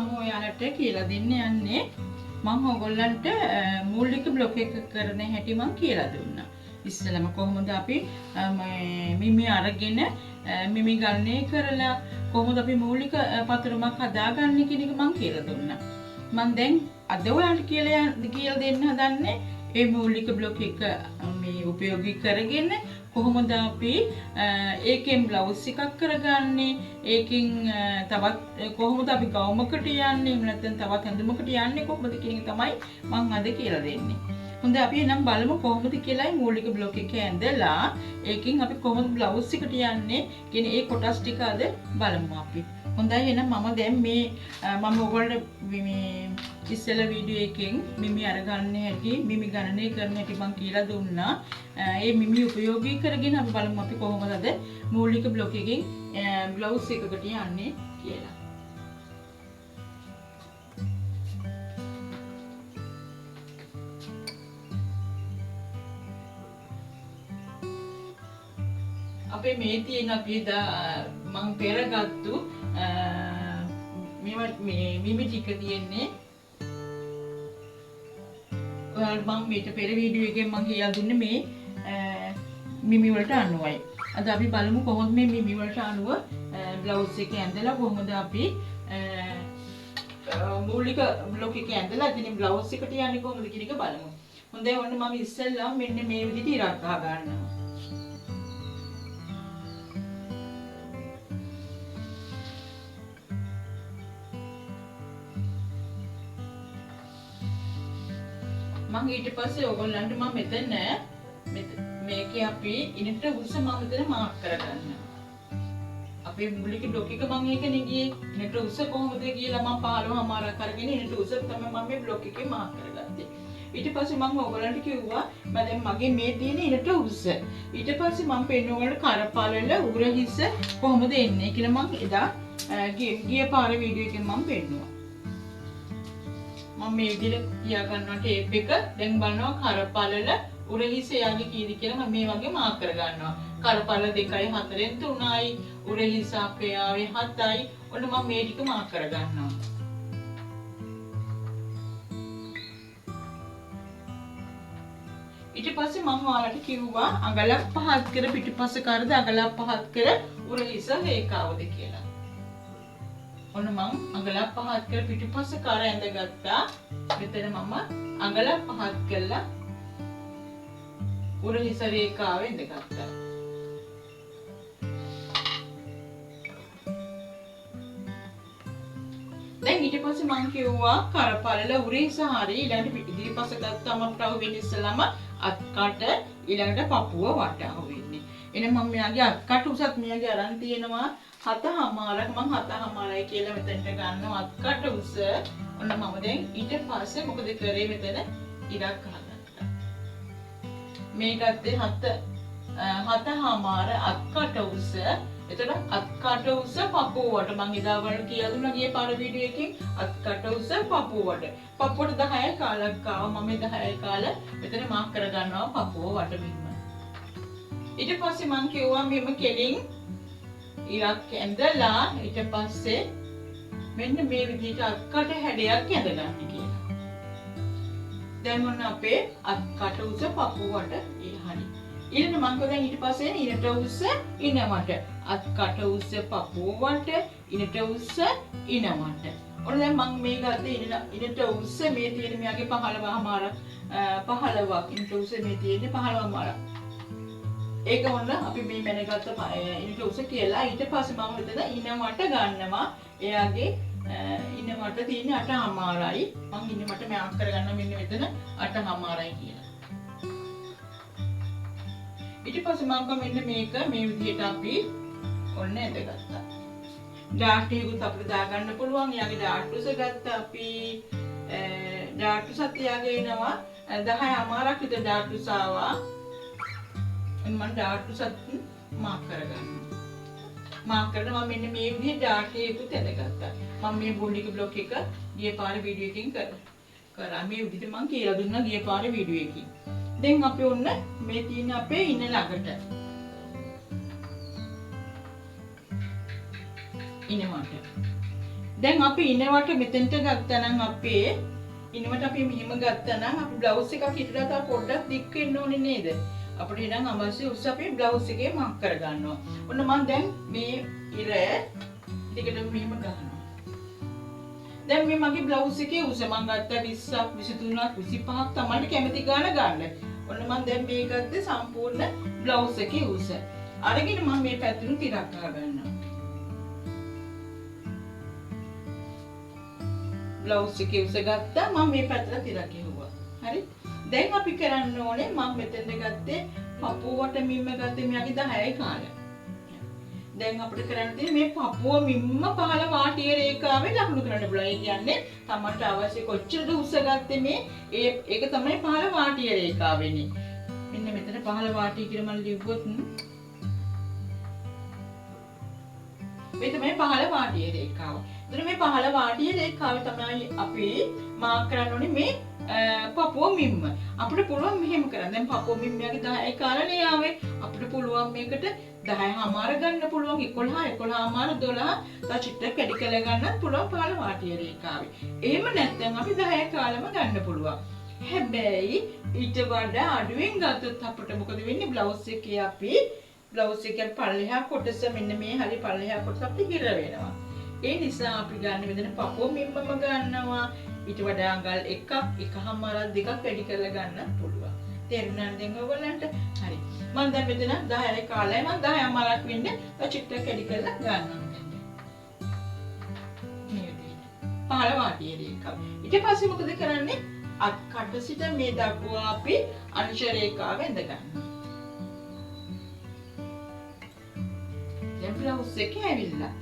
මම ඔයාලට කියලා දෙන්න යන්නේ මම ඔයගොල්ලන්ට මූලික බ්ලොක් එක කරන හැටි මම කියලා දුන්නා. ඉස්සෙල්ලාම කොහොමද අපි මිමි අරගෙන මිමි ගණනය කරලා කොහොමද අපි මූලික පතුරුමක් හදාගන්නේ කියන එක මම කියලා දුන්නා. මම දැන් අද ඔයාලට කියලා දෙන්න හදන්නේ ඒ මූලික බ්ලොක් එක මේ උපයෝගී කරගෙන කොහොමද අපි ඒකෙන් බ්ලවුස් එකක් කරගන්නේ, ඒකෙන් තවත් කොහොමද අපි ගවුමකට යන්නේ, එහෙම නැත්නම් තවත් ඇඳුමකට යන්නේ කොහොමද කියන එක තමයි මම අද කියලා දෙන්නේ. හොඳයි අපි එහෙනම් බලමු කොහොමද කියලා මූලික බ්ලොක් එක ඇඳලා ඒකෙන් අපි කොහොමද බ්ලවුස් එකට යන්නේ කියන ඒ කොටස් ටික අද බලමු අපි. හොඳයි එහෙනම් මම දැන් මේ මම ඔයගොල්ලෝ මේ ඉස්සෙල්ලා වීඩියෝ එකෙන් මිමි අරගන්න හැටි, මිමි ගණනය කරන හැටි මම කියලා දුන්නා. ඒ මිමි උපයෝගී කරගෙන අපි බලමු අපි කොහොමද අද මූලික බ්ලොක් එකෙන් බ්ලවුස් එකකට යන්නේ කියලා. අපේ මේ තියෙන අපි මම පෙරගත්තු මේ මිමි ටික තියෙන්නේ ඔයාලට මම මේක පෙර වීඩියෝ එකෙන් මම කියලා දුන්නේ මේ මිමි වලට අනුවයි. අද අපි බලමු කොහොමද මේ මිමි වලට අනුව බ්ලවුස් එක ඇඳලා කොහොමද අපි මූලික බ්ලොක් එක ඇඳලා ඉතින් බ්ලවුස් එකට යන්නේ කොහොමද කියන එක බලමු. හොඳයි ඔන්න මම ඉස්සෙල්ලා මෙන්න මේ විදිහට ඉරක් ගහ ගන්නවා. මම ඊට පස්සේ ඔයගොල්ලන්ට මම මෙතන මේකේ අපි ඉනිට උස මම මෙතන මාක් කරගන්නවා. අපේ මූලික බ්ලොක් එක මම ඒක නෙගියේ ඉනිට උස කොහොමද කියලා මම 15මාරක් අරගෙන ඉනිට උස තමයි මම මේ බ්ලොක් එකේ මාක් කරගත්තේ. ඊට පස්සේ මම ඔයගොල්ලන්ට කිව්වා දැන් මගේ මේ තියෙන ඉනිට උස. ඊට පස්සේ මම පෙන්න ඔයගොල්ලන්ට කරපාලල උගුර හිස කොහොමද එන්නේ කියලා මම එදා ගිය පාර වීඩියෝ එකෙන් මම පෙන්නුවා. මම මේ විදිහට තියා ගන්නවා ටේප් එක. දැන් බලනවා කරපළල උරහිස යන්නේ කීයද කියලා මම මේ වගේ මාක් කර ගන්නවා. කරපළල 2යි 4ෙන් 3යි උරහිස අපේ ආවේ 7යි. ඔන්න මම මේ ටික මාක් කර ගන්නවා. ඊට පස්සේ මම ඔයාලට කිව්වා අඟලක් පහත් කර පිටිපස්ස කරද අඟලක් පහත් කර උරහිස රේඛාවද කියලා. ඔන්න මම අඟලක් පහත් කර පිටිපස්ස කර ඇඳගත්තා. මෙතන මම අඟලක් පහත් කළා උරහිස රේඛාව ඇඳගත්තා. දැන් ඊට පස්සේ මම කිව්වා කරපළල උරහිස හරි ඊළඟට ඉදිරිපස්ස ගත්තාම අපට අහු වෙන්නේ ඉස්සලම අත්කට ඊළඟට පපුව වට අහු වෙන්නේ. එහෙනම් මම මෙයාගේ අත්කට උසත් මෙයාගේ අරන් තියෙනවා 7මාරක්. මම 7මාරයි කියලා මෙතනට ගන්නවා අත්කට උස. ඔන්න මම දැන් ඊට පස්සේ මොකද කරේ මෙතන ඉරක් ගහගත්තා. මේ ගත්තේ 7මාර අත්කට උස. එතකොට අත්කට උස පපුවට මම එදා වල කියලා දුන්නා ගිය පාර වීඩියෝ එකකින් අත්කට උස පපුවට. පපුවට 10යි කාලක් ආවා. මම 10යි කාල මෙතන මාක් කර ගන්නවා පපුව වටපින්ම. ඊට පස්සේ මම කිව්වා මෙහෙම කෙලින් ඉරක් ඇඳලා ඊට පස්සේ මෙන්න මේ විදිහට අත්කට හැඩයක් ඇඳගන්න කියලා. දැන් මොන අපේ අත්කට උස පපුවට හරි. ඊළඟ මම දැන් ඊට පස්සේ ඉනට උස ඉනවට අත්කට උස පපුවට ඉනට උස ඉනවට. ඔන්න දැන් මම මේ ගත්තේ ඉනට උස මේ තියෙන මෙයාගේ 15මාරක් 15ක් ඉනට උස මේ තියෙන්නේ 15මාරක්. ඒක මොන අපි මේ මැනගත්ත ඉනට උස කියලා ඊට පස්සේ මම මෙතන ඉනවට ගන්නවා. එයාගේ ඉනවට තියෙන 8මාරයි. මම ඉනවට මාක් කරගන්න මෙන්න මෙතන 8මාරයි කියලා. ඊට පස්සේ මම මෙන්න මේක මේ විදිහට අපි ඔන්න ඇඳගත්තා. ඩාට් එකකුත් අපිට දාගන්න පුළුවන්. එයාගේ ඩාට් උස ගත්තා අපි ඩාට් උසත් එයාගේ එනවා 10මාරක් විතර ඩාට් උස ආවා. මම ඩාට් උසත් මාක් කරගන්නවා. මාක් කරලා මම මෙන්න මේ විදිහට ඩාට් එකකුත් ඇඳගත්තා. මම මේ මූලික බ්ලොක් එක ගිය පාර වීඩියෝ එකකින් කරා. මේ විදිහට මම කියලා දුන්නා ගිය පාර වීඩියෝ එකකින්. දැන් අපි ඔන්න මේ තියෙන අපේ ඉන ළඟට ඉනවට දැන් අපි ඉනවට මෙතෙන්ට ගත්තා නම් අපේ ඉනවට අපි මෙහෙම ගත්තා නම් අපි බ්ලවුස් එකක් හිටලා තව පොඩ්ඩක් දික් වෙන්න ඕනේ නේද? අපිට එහෙනම් අවශ්‍ය උස අපි බ්ලවුස් එකේ මාක් කර ගන්නවා. ඔන්න මම දැන් මේ ඉර ටිකට මෙහෙම ගන්නවා. දැන් මේ මගේ බ්ලවුස් එකේ උස මම ගත්තා 20ක් 23ක් 25ක් තමයි කැමති ගාන ගන්න. ඔන්න මම දැන් මේ ගත්තේ සම්පූර්ණ බ්ලවුස් එකේ උස. අරගෙන මම මේ පැත්තෙන් තිරක් ගන්නවා. බ්ලවුස් එකේ උස ගත්තා මම මේ පැත්තට තිරක් ගෙවුවා. හරි? දැන් අපි කරන්න ඕනේ මම මෙතෙන්ද ගත්තේ පපුවට මිම්ම ගත්තේ මෙයාගේ 10යි කාලය. දැන් අපිට කරන්න තියෙන්නේ මේ පපුව මිම්ම පහළ වාටිය රේඛාවේ ලකුණු කරන්න පුළුවන්. ඒ කියන්නේ තමන්ට අවශ්‍ය කොච්චරද උස ගත්තේ මේ ඒක තමයි පහළ වාටිය රේඛාව වෙන්නේ. මෙන්න මෙතන පහළ වාටිය කියලා මම ලියුවොත් මේ තමයි පහළ වාටිය රේඛාව. එතන මේ පහළ වාටිය රේඛාවේ තමයි අපි මාක් කරන්න ඕනේ මේ පපුව මිම්ම. අපිට පුළුවන් මෙහෙම කරන්න. දැන් පපුව මිම්මගේ 10යි කාලනේ ආවේ. අපිට පුළුවන් මේකට 10මාර ගන්න පුළුවන් 11මාර 12 තව චිත්‍ර කැඩි කරලා ගන්නත් පුළුවන් පහළ වාටිය රේඛාවේ. එහෙම නැත්නම් අපි 10 කාලම ගන්න පුළුවන්. හැබැයි ඊට වඩා අඩුවෙන් ගත්තොත් අපිට මොකද වෙන්නේ? බ්ලවුස් එකේ අපි බ්ලවුස් එකේ පල්ලෙහා කොටස මෙන්න මේ හරි පල්ලෙහා කොටස අපිට හිර වෙනවා. ඒ නිසා අපි ගන්න මෙතන පපුව මිම්මම ගන්නවා. ඊට වඩා අඟල් එකක් එකමාරක් දෙකක් වැඩි කරලා ගන්න පුළුවන්. තේරුණාද දැන් ඔයගොල්ලන්ට? හරි. මම දැන් මෙතන 10යි කාලයි මම 10මාරක් වෙන්නේ චිත්‍ර කැඩි කරලා ගන්නවා. මේ විදිහට. පහළ වාටිය රේඛාව. ඊට පස්සේ මොකද කරන්නේ? අත් කට සිට මේ දක්වා අපි අංශ රේඛාව ඇඳ ගන්නවා. දැන් බ්ලවුස් එකේ ඇවිල්ලා.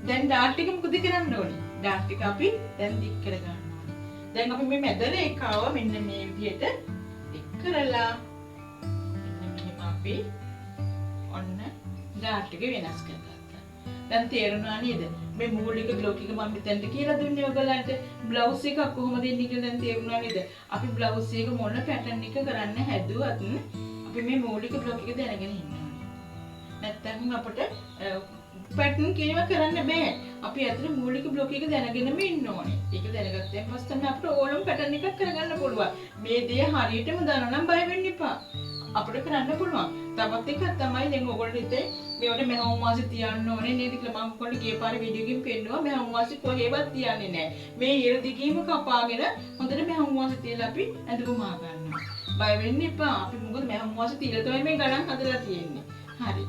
දැන් ඩාට් එක මොකද කරන්න ඕනේ? ඩාට් එක අපි දැන් දික් කර ගන්නවා. දැන් අපි මේ මැද රේඛාව මෙන්න මේ විදිහට දික් කරලා මෙන්න මෙහෙම අපි ඔන්න ඩාට් එක වෙනස් කරගත්තා. දැන් තේරුණා නේද? මේ මූලික બ્લોක් එක මම මෙතනට කියලා දුන්නේ ඔයගලන්ට. බ්ලවුස් එක කොහොමද එන්නේ කියලා දැන් තේරුණා නේද? අපි බ්ලවුස් එක මොන පැටර්න් එක කරන්න හැදුවත් අපි මේ මූලික બ્લોක් එක දැනගෙන ඉන්න ඕනේ. නැත්නම් අපිට පැටර්න් කියනවා කරන්න බෑ. අපි ඇත්තට මූලික બ્લોක් එක දැනගෙනම ඉන්න ඕනේ. ඒක දැනගත්තෙන් පස්සේ තමයි අපිට ඕනම පැටර්න් එකක් කරගන්න පුළුවන්. මේ දේ හරියටම දන්නා නම් බය වෙන්න එපා. අපිට කරන්න පුළුවන්. තවත් එකක් තමයි දැන් ඔයගොල්ලෝ හිතේ මේවට මෙහොම වාසි තියන්න ඕනේ නේද කියලා මම ඔයගොල්ලෝ ගිය පාර වීඩියෝ එකකින් පෙන්නුවා මෙහොම වාසි කොහෙවත් තියන්නේ නැහැ. මේ ඉර දිගීම කපාගෙන හොඳට මෙහොම වාසි තියලා අපි ඇඳපු මා ගන්නවා. බය වෙන්න එපා. අපි මොකද මෙහොම වාසි තියලා තමයි මේ ගණන් හදලා තියෙන්නේ. හරි.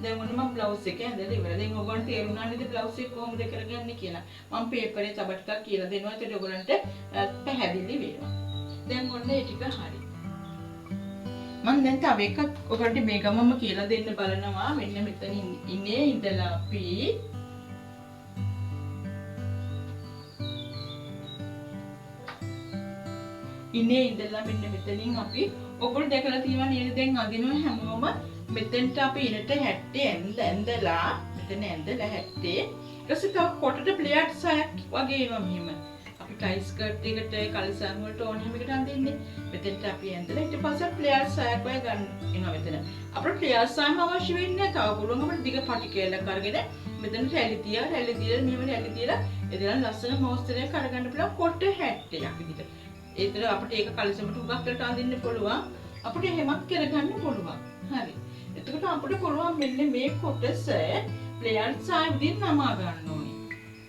දැන් ඔන්න මම බ්ලවුස් එක ඇඳලා ඉවරයි. දැන් ඔයගොල්ලන්ට තේරුණා නේද බ්ලවුස් එක කොහොමද කරගන්නේ කියලා? මම පේපරේ තව ටිකක් කියලා දෙනවා. ඒකට ඔයගොල්ලන්ට පැහැදිලි වෙනවා. දැන් ඔන්න ඒ ටික හරි. මම දැන් තව එකක් ඔයගොල්ලන්ට මේ ගමම කියලා දෙන්න බලනවා. මෙන්න මෙතන ඉන්නේ ඉඳලා අපි ඉන්නේ ඉඳලා මෙන්න මෙතනින් අපි ඔයගොල්ලෝ දැකලා තියෙනවා නේද? දැන් අදිනවා හැමෝම මෙතෙන්ට අපි ඉරට 70 ඇඳලා මෙතන ඇඳලා 70 ඊට පස්සේ තව කොටට ප්ලේට් 6ක් වගේ එනවා මෙහෙම. අපි ටයි ස්කර්ට් එකට කලිසම් වලට ඕන හැම එකට අඳින්නේ. මෙතෙන්ට අපි ඇඳලා ඊට පස්සේ ප්ලේට් 6ක් වගේ ගන්න එනවා මෙතන. අපිට ප්ලේට් 6ම අවශ්‍ය වෙන්නේ නැහැ. තව පුළුවන් අපිට දිග පටි කැලක් අරගෙන මෙතන රැලි තියලා මෙහෙම රැලි තියලා එදලා ලස්සන මෝස්තරයක් අරගන්න පුළුවන් කොට 70ක් විදිහට. ඒතර අපිට ඒක කලිසමට උගක් වලට අඳින්න පුළුවන්. අපිට එහෙමත් කරගන්න පුළුවන්. හරි. එතකොට අපිට පුළුවන් මෙන්න මේ කොටස ප්ලේයර් සායි විදිහට නමා ගන්න ඕනේ.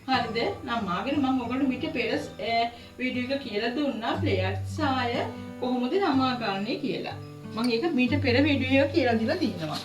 හරිද? නමාගෙන මම ඔයගොල්ලෝ මිට පෙර වීඩියෝ එක කියලා දුන්නා ප්ලේයර් සාය කොහොමද නමා ගන්නේ කියලා. මම ඒක මිට පෙර වීඩියෝ එක කියලා දීලා තියෙනවා.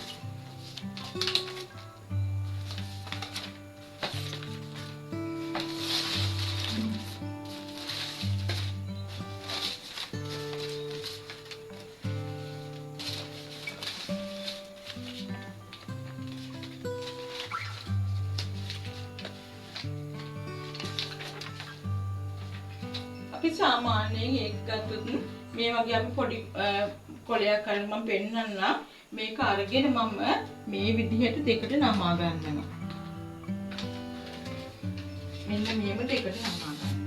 අපි සාමාන්‍යයෙන් ඒක ගත්තොත් මේ වගේ අපි පොඩි කොලයක් අරන් මම පෙන්නන්න මේක අරගෙන මම මේ විදිහට දෙකට නමා ගන්නවා. මෙන්න මේව දෙකට නමා ගන්නවා.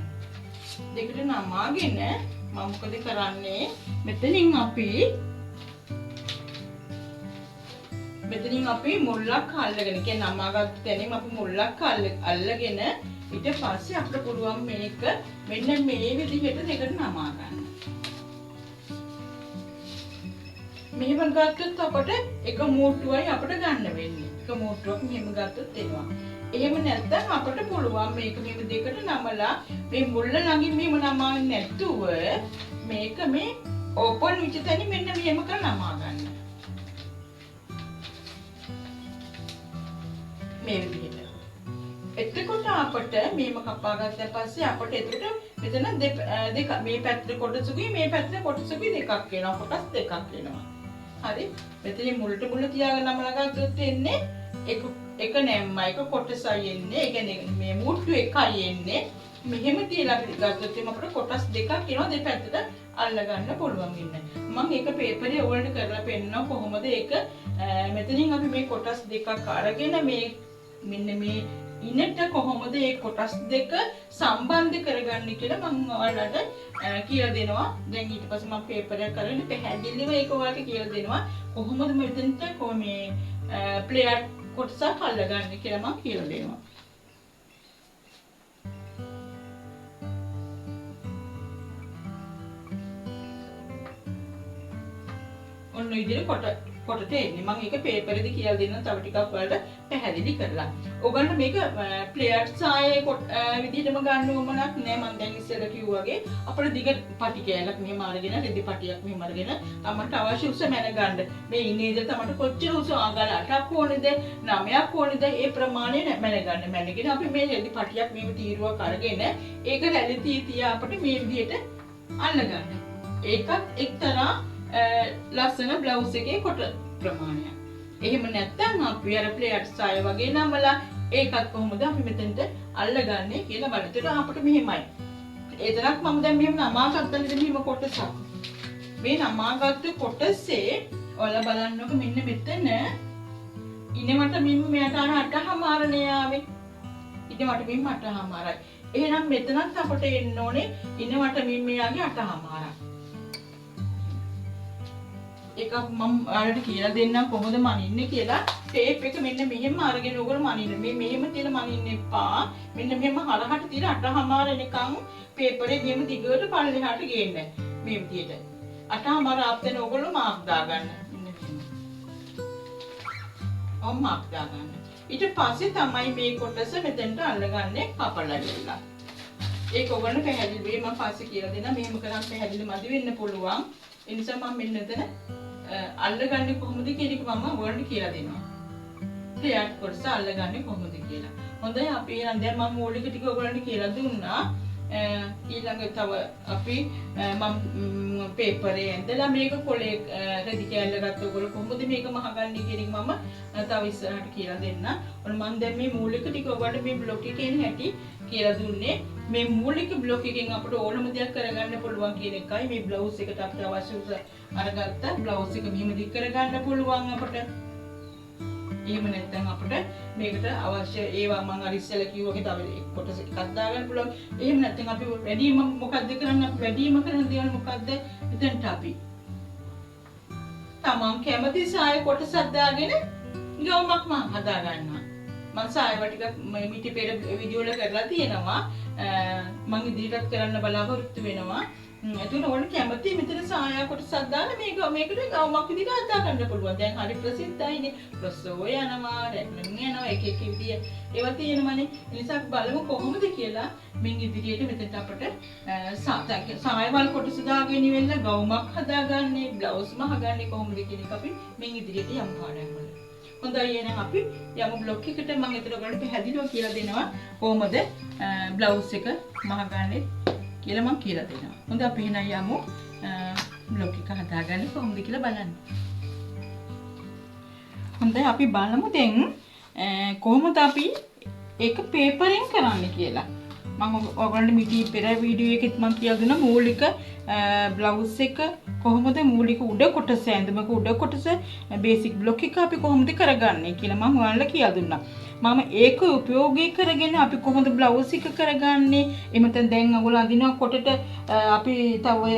දෙකට නමාගෙන මම මොකද කරන්නේ? මෙතනින් අපි මුල්ලක් අල්ලගෙන කියන්නේ නමාගත්ත තැනින් අපි මුල්ලක් අල්ලගෙන ඊට පස්සේ අපිට පුළුවන් මේක මෙන්න මේ විදිහට දෙකට නමා ගන්න. මෙහෙම ගත්තොත් අපට එක මූට්ටුවයි අපිට ගන්න වෙන්නේ. එක මූට්ටුවක් මෙහෙම ගත්තොත් එනවා. එහෙම නැත්නම් අපිට පුළුවන් මේක මෙහෙම දෙකට නමලා මේ මුල්ල ළඟින් මෙහෙම නමාන්නේ නැතුව මේක මේ ඕපන් වෙච්ච තැනින් මෙන්න මෙහෙම කරලා නමා ගන්න. මේ විදිහට. එතකොට අපිට මේම කපා ගත්තා පස්සේ අපිට එතකොට මෙතන දෙක මේ පැත්තේ කොටසකුයි මේ පැත්තේ කොටසකුයි දෙකක් වෙනවා. කොටස් දෙකක් වෙනවා. හරි. මෙතන මුලට මුල තියාගෙන නමලා ගත්තොත් එන්නේ එක නැම්මයි එක කොටසයි එන්නේ. ඒ කියන්නේ මේ මුට්ටු එකයි එන්නේ. මෙහෙම තියලා ගත්තොත් එම අපිට කොටස් දෙකක් එනවා දෙපැත්තට අල්ල ගන්න පුළුවන් ඉන්නේ. මම ඒක පේපරේ ඔයගොල්ලන්ට කරලා පෙන්නනවා කොහොමද ඒක මෙතනින් අපි මේ කොටස් දෙකක් අරගෙන මේ මෙන්න මේ ඉන්නට කොහොමද මේ කොටස් දෙක සම්බන්ධ කරගන්නේ කියලා මම ඔයාලට කියලා දෙනවා. දැන් ඊට පස්සේ මම පේපර් එක කරගෙන පැහැදිලිව ඒක ඔයාලට කියලා දෙනවා. කොහොමද මෙතනට මේ ප්ලේයර් කොටසක් අල්ලගන්නේ කියලා මම කියලා දෙනවා. ඔන්න විදිහට කොටට එන්නේ. මම ඒක පේපරේදී කියලා දෙන්නම් තව ටිකක් ඔයාලට පැහැදිලි කරලා. ඔයගොල්ලෝ මේක ප්ලේයර් සායේ විදිහටම ගන්න ඕමනක් නෑ. මම දැන් ඉස්සෙල්ලා කිව්වා වගේ අපිට දිග පටි කෑල්ලක් මෙහෙම අරගෙන රෙදි පටියක් මෙහෙම අරගෙන තමන්ට අවශ්‍ය උස මැන ගන්න. මේ ඉනේද තමන්ට කොච්චර උස අඟල 8ක් ඕනේද 9ක් ඕනේද ඒ ප්‍රමාණය මැන ගන්න. මැනගෙන අපි මේ රෙදි පටියක් මෙහෙම තීරුවක් අරගෙන ඒක රැලි තියා අපිට මේ විදිහට අල්ල ගන්න. ඒකත් එක්තරා ලස්සන බ්ලවුස් එකේ කොට ප්‍රමාණයක්. එහෙම නැත්නම් අපි අර ප්ලේයර් සාය වගේ නමලා ඒකත් කොහොමද අපි මෙතනට අල්ලගන්නේ කියලා බලතර අපිට මෙහෙමයි. ඒතරක් මම දැන් මෙහෙම නමාගත්තා නේද මෙහෙම කොටසක්. මේ නමාගත්ත කොටසේ ඔයාලා බලන්නකො මෙන්න මෙතන ඉනවට මෙන්න මෙයාට අර 8මාරනේ ආවේ. ඉනවට මෙන්න 8මාරයි. එහෙනම් මෙතනත් අපිට එන්න ඕනේ ඉනවට මෙන්න මෙයාගේ 8මාරයි. ඒක මම ඔයාලට කියලා දෙන්නම් කොහොමද මනින්නේ කියලා. ටේප් එක මෙන්න මෙහෙම අරගෙන ඔයගොල්ලෝ මනින්න. මේ මෙහෙම තියලා මනින්න එපා. මෙන්න මෙහෙම හරහට තියලා 8මාර එනකන් පේපරේ මෙහෙම දිගට පල්ලෙහාට ගේන්න. මේ විදියට. 8මාර ආප්තන ඔයගොල්ලෝ මාක් දාගන්න. මෙන්න මෙහෙම. මාක් දාගන්න. ඊට පස්සේ තමයි මේ කොටස මෙතෙන්ට අල්ලගන්නේ කපලා ඉල්ලලා. ඒක ඔයගොල්ලෝ පැහැදිලි වෙයි. මම පස්සේ කියලා දෙන්නම්. මෙහෙම කරන් පැහැදිලි මදි වෙන්න පුළුවන්. ඒ නිසා මම මෙන්න එතන අල්ලගන්නේ කොහොමද කියන එක මම ඔයාලට කියලා දෙනවා. ප්ලේයර් කොටස අල්ලගන්නේ කොහොමද කියලා. හොඳයි අපි එහෙනම් දැන් මම මූලික ටික ඔයගොල්ලන්ට කියලා දුන්නා. ඊළඟ තව අපි මම පේපරේ ඇඳලා මේක කොලේ රෙදි කෑල්ල ගත්ත ඔයගොල්ලෝ කොහොමද මේක මහගන්නේ කියන එක මම තව ඉස්සරහට කියලා දෙන්න. ඔන්න මම දැන් මේ මූලික ටික ඔයගොල්ලන්ට මේ බ්ලොග් එකේ එන හැටි කියලා දුන්නේ. මේ මූලික බ්ලොග් එකෙන් අපිට ඕනම දෙයක් කරගන්න පුළුවන් කියන එකයි. මේ බ්ලවුස් එකට අපිට අවශ්‍ය උස අරගත්ත බ්ලවුස් එක මෙහෙම දික් කරගන්න පුළුවන් අපිට. එහෙම නැත්නම් අපිට මේකට අවශ්‍ය ඒවා මම අර ඉස්සෙල්ලා කිව්වා වගේ තව කොටස් එකක් දාගන්න පුළුවන්. එහෙම නැත්නම් අපි වැඩිම මොකක්ද කරන්නේ? අපි වැඩිම කරන දේවල් මොකක්ද? එතනට අපි තමන් කැමති සාය කොටසක් දාගෙන ගවුමක් මම හදා ගන්නවා. මම සායව ටිකක් මිටි පෙර වීඩියෝ වල කරලා තියෙනවා. මම ඉදිරියට කරන්න බලාපොරොත්තු වෙනවා. එතකොට ඕන කැමති මෙතන සායා කොටසක් දාලා මේකට ගවුමක් විදිහට හදා ගන්න පුළුවන්. දැන් හරි ප්‍රසිද්ධයිනේ. ප්‍රසෝ යනවා, රැක්ලන් යනවා, එක එක විදිය ඒවා තියෙනවානේ. ඒ නිසා බලමු කොහොමද කියලා මින් ඉදිරියට මෙතනට අපිට සායවල් කොටස දාගෙන ඉවෙන්න ගවුමක් හදාගන්නේ, බ්ලවුස් මහගන්නේ කොහොමද කියන එක අපි මින් ඉදිරියට යමු පාඩම් වල. හොඳයි එහෙනම් අපි යමු බ්ලොග් එකට. මම එතන ඔයගොල්ලන්ට පැහැදිලිව කියලා දෙනවා කොහොමද බ්ලවුස් එක මහගන්නේ කියලා මම කියලා දෙනවා. හොඳ අපි එහෙනම් යමු බ්ලොග් එක හදාගන්න කොහොමද කියලා බලන්න. හොඳයි අපි බලමු දැන් කොහොමද අපි ඒක පේපරෙන් කරන්නේ කියලා. මම ඔයගොල්ලන්ට මිටි පෙර වීඩියෝ එකෙත් මම කියලා දුන්නා මූලික බ්ලවුස් එක කොහොමද මූලික උඩ කොටස ඇඳුමක උඩ කොටස බේසික් බ්ලොක් එක අපි කොහොමද කරගන්නේ කියලා මම ඔයාලට කියලා දුන්නා. මම ඒක උපයෝගී කරගෙන අපි කොහොමද බ්ලවුස් එක කරගන්නේ? එමෙතන දැන් අගොල්ලෝ අඳිනවා කොටට අපි තව ඔය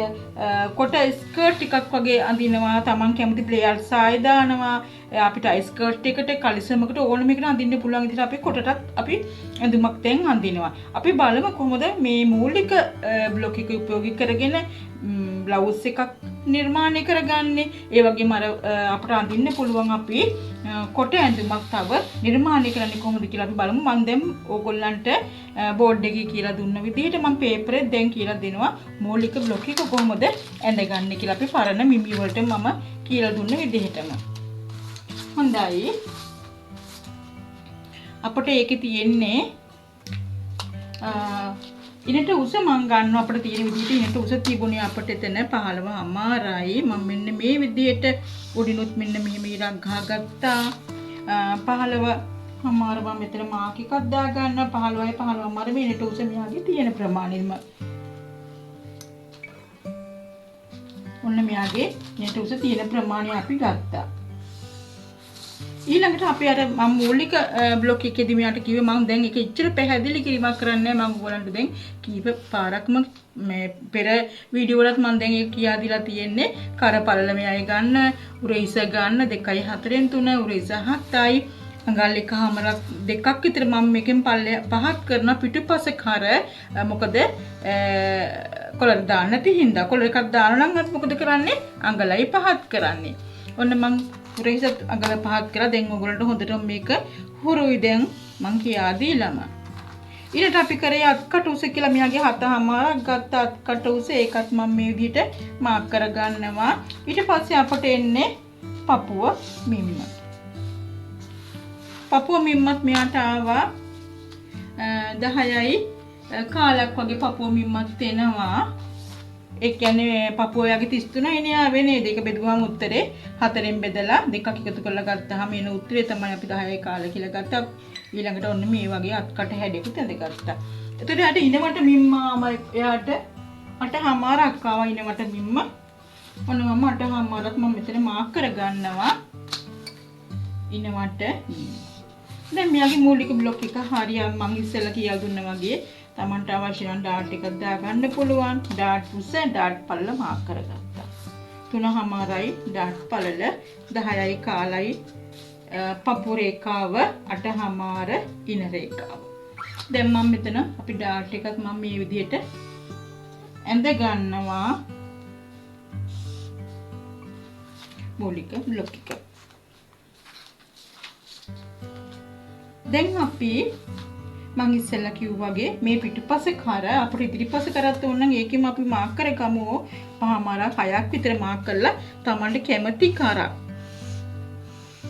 කොට ස්කර්ට් ටිකක් වගේ අඳිනවා. Taman කැමති ප්ලේයර්ස් ආය දානවා. අපිට ස්කර්ට් එකට කලිසමකට ඕනම එකකට අඳින්න පුළුවන් විදිහට අපි කොටටත් අපි ඇඳුමක් දැන් අඳිනවා. අපි බලමු කොහොමද මේ මූලික බ්ලොක් එක උපයෝගී කරගෙන බ්ලවුස් එකක් නිර්මාණය කරගන්නේ. ඒ වගේම අපට අඳින්න පුළුවන් අපි කොට ඇඳුමක් තව නිර්මාණය කරන්නේ කොහොමද කියලා අපි බලමු. මම දැන් ඕගොල්ලන්ට බෝඩ් එකේ කියලා දුන්න විදිහට මම පේපර් එකෙන් දැන් කියලා දෙනවා මූලික බ්ලොක් එක කොහොමද ඇඳගන්නේ කියලා. අපි පරණ මිමි වලට මම කියලා දුන්න විදිහටම. හොඳයි. අපිට ඒකේ තියෙන්නේ ඉනට උස මං ගන්නවා අපිට තියෙන විදිහට ඉනට උස තිබුණේ අපිට එතන 15 අමාරයි. මම මෙන්න මේ විදිහට උඩිනුත් මෙන්න මෙහෙම ඉරක් ගහගත්තා. 15 අමාර මම මෙතන මාක් එකක් දා ගන්නවා. 15යි 15 අමාර මේ ඉනට උස මෙයාගේ තියෙන ප්‍රමාණයෙම. ඔන්න මෙයාගේ ඉනට උස තියෙන ප්‍රමාණය අපි ගත්තා. ඊළඟට අපි අර මම මූලික බ්ලොක් එකේදී මෙයාට කිව්වේ මම දැන් ඒක ඉච්චර පැහැදිලි කිරීමක් කරන්නේ නැහැ. මම ඔයගලන්ට දැන් කීප පාරක්ම මේ පෙර වීඩියෝ වලත් මම දැන් ඒක කියා දීලා තියෙන්නේ. කරපල්ල මෙයයි ගන්න, උරහිස ගන්න 2යි 4න් 3, උරහිස 7යි. අඟල් එකමාරක් දෙකක් විතර මම මේකෙන් පල්ලය පහත් කරන පිටුපස කර මොකද කොලර් දාන්න නැති හින්දා කොලර් එකක් දානවා නම් අපි මොකද කරන්නේ? අඟලයි පහත් කරන්නේ. ඔන්න මම උරහිස අඟල පහත් කරලා දැන් ඔයගොල්ලන්ට හොඳට මේක හුරුයි දැන් මං කියා දීලම. ඊට අපි කරේ අත්කට උස කියලා මෙයාගේ 7මාරක් ගත්ත අත්කට උස ඒකත් මම මේ විදිහට මාක් කරගන්නවා. ඊට පස්සේ අපට එන්නේ පපුව මිම්ම. පපුව මිම්මත් මෙයාට ආවා 10යි කාලක් වගේ පපුව මිම්මත් එනවා. ඒ කියන්නේ පපුව යාගේ 33 ඉනේ ආවේ නේද? ඒක බෙදුවාම උත්තරේ 4ෙන් බෙදලා දෙකක් එකතු කරලා ගත්තාම එන උත්තරේ තමයි අපි 10යි කාලය කියලා ගත්තා. ඊළඟට ඔන්න මේ වගේ අත්කට හැඩයකට ඇඳගත්තා. එතකොට යාට ඉනවට මිම්මාම එයාට 8මාරක් ආවා ඉනවට මිම්ම. ඔන්න මම 8මාරක් මම මෙතන මාක් කරගන්නවා. ඉනවට දැන් මෙයාගේ මූලික බ්ලොක් එක හරියට මම ඉස්සෙල්ලා කියලා දුන්නා වගේ තමන්ට අවශ්‍ය නම් ඩාට් එකක් දාගන්න පුළුවන්. ඩාට් උස ඩාට් පළල මාක් කරගත්තා. 3මාරයි ඩාට් පළල 10යි කාලයි පපු රේඛාව 8මාර ඉන රේඛාව. දැන් මම මෙතන අපි ඩාට් එකක් මම මේ විදිහට ඇඳ ගන්නවා මූලික බ්ලොක් එක. දැන් අපි මම ඉස්සෙල්ලා කිව්වා වගේ මේ පිටුපස කර අපිට ඉදිරිපස කරත් ඕන නම් ඒකෙම අපි මාක් කරගමු. 5මාරක් 6ක් විතර මාක් කරලා Tamanට කැමති කරක්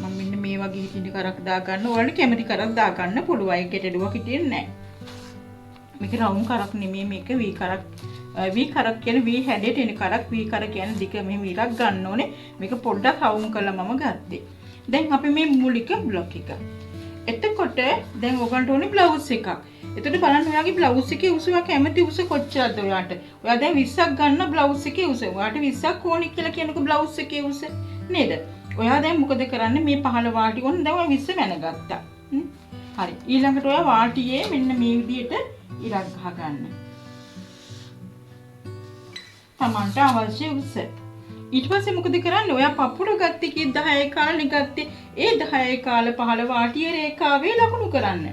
මම මෙන්න මේ වගේ හිටින කරක් දා ගන්න. ඔයාලට කැමති කරක් දා ගන්න පුළුවන්. ඒක ගැටලුවක් හිටින්නේ නැහැ. මේක රවුම් කරක් නෙමෙයි මේක V කරක්. V කරක් කියන්නේ V හැඩයට එන කරක්. V කර කියන්නේ දිග මෙහෙම ඉරක් ගන්න ඕනේ. මේක පොඩ්ඩක් රවුම් කරලා මම ගත්තේ. දැන් අපි මේ මූලික බ්ලොක් එක. එතකොට දැන් ඔයගන්ට ඕනේ බ්ලවුස් එකක්. එතකොට බලන්න ඔයාගේ බ්ලවුස් එකේ උස ඔයා කැමති උස කොච්චරද ඔයාට? ඔයා දැන් 20ක් ගන්න බ්ලවුස් එකේ උස. ඔයාට 20ක් ඕනි කියලා කියනකො බ්ලවුස් එකේ උස නේද? ඔයා දැන් මොකද කරන්නේ? මේ 15 වාටි ඕන දැන් ඔයා 20 මැනගත්තා. හරි. ඊළඟට ඔයා වාටියේ මෙන්න මේ විදිහට ඉරක් ගහගන්න. Tamanට අවශ්‍ය උස. ඊට පස්සේ මොකද කරන්නේ? ඔයා පපුර ගත්තේ කී 10යි කාලේ ගත්තේ. ඒ 10යි කාල 15 වාටිය රේඛාවේ ලකුණු කරන්න.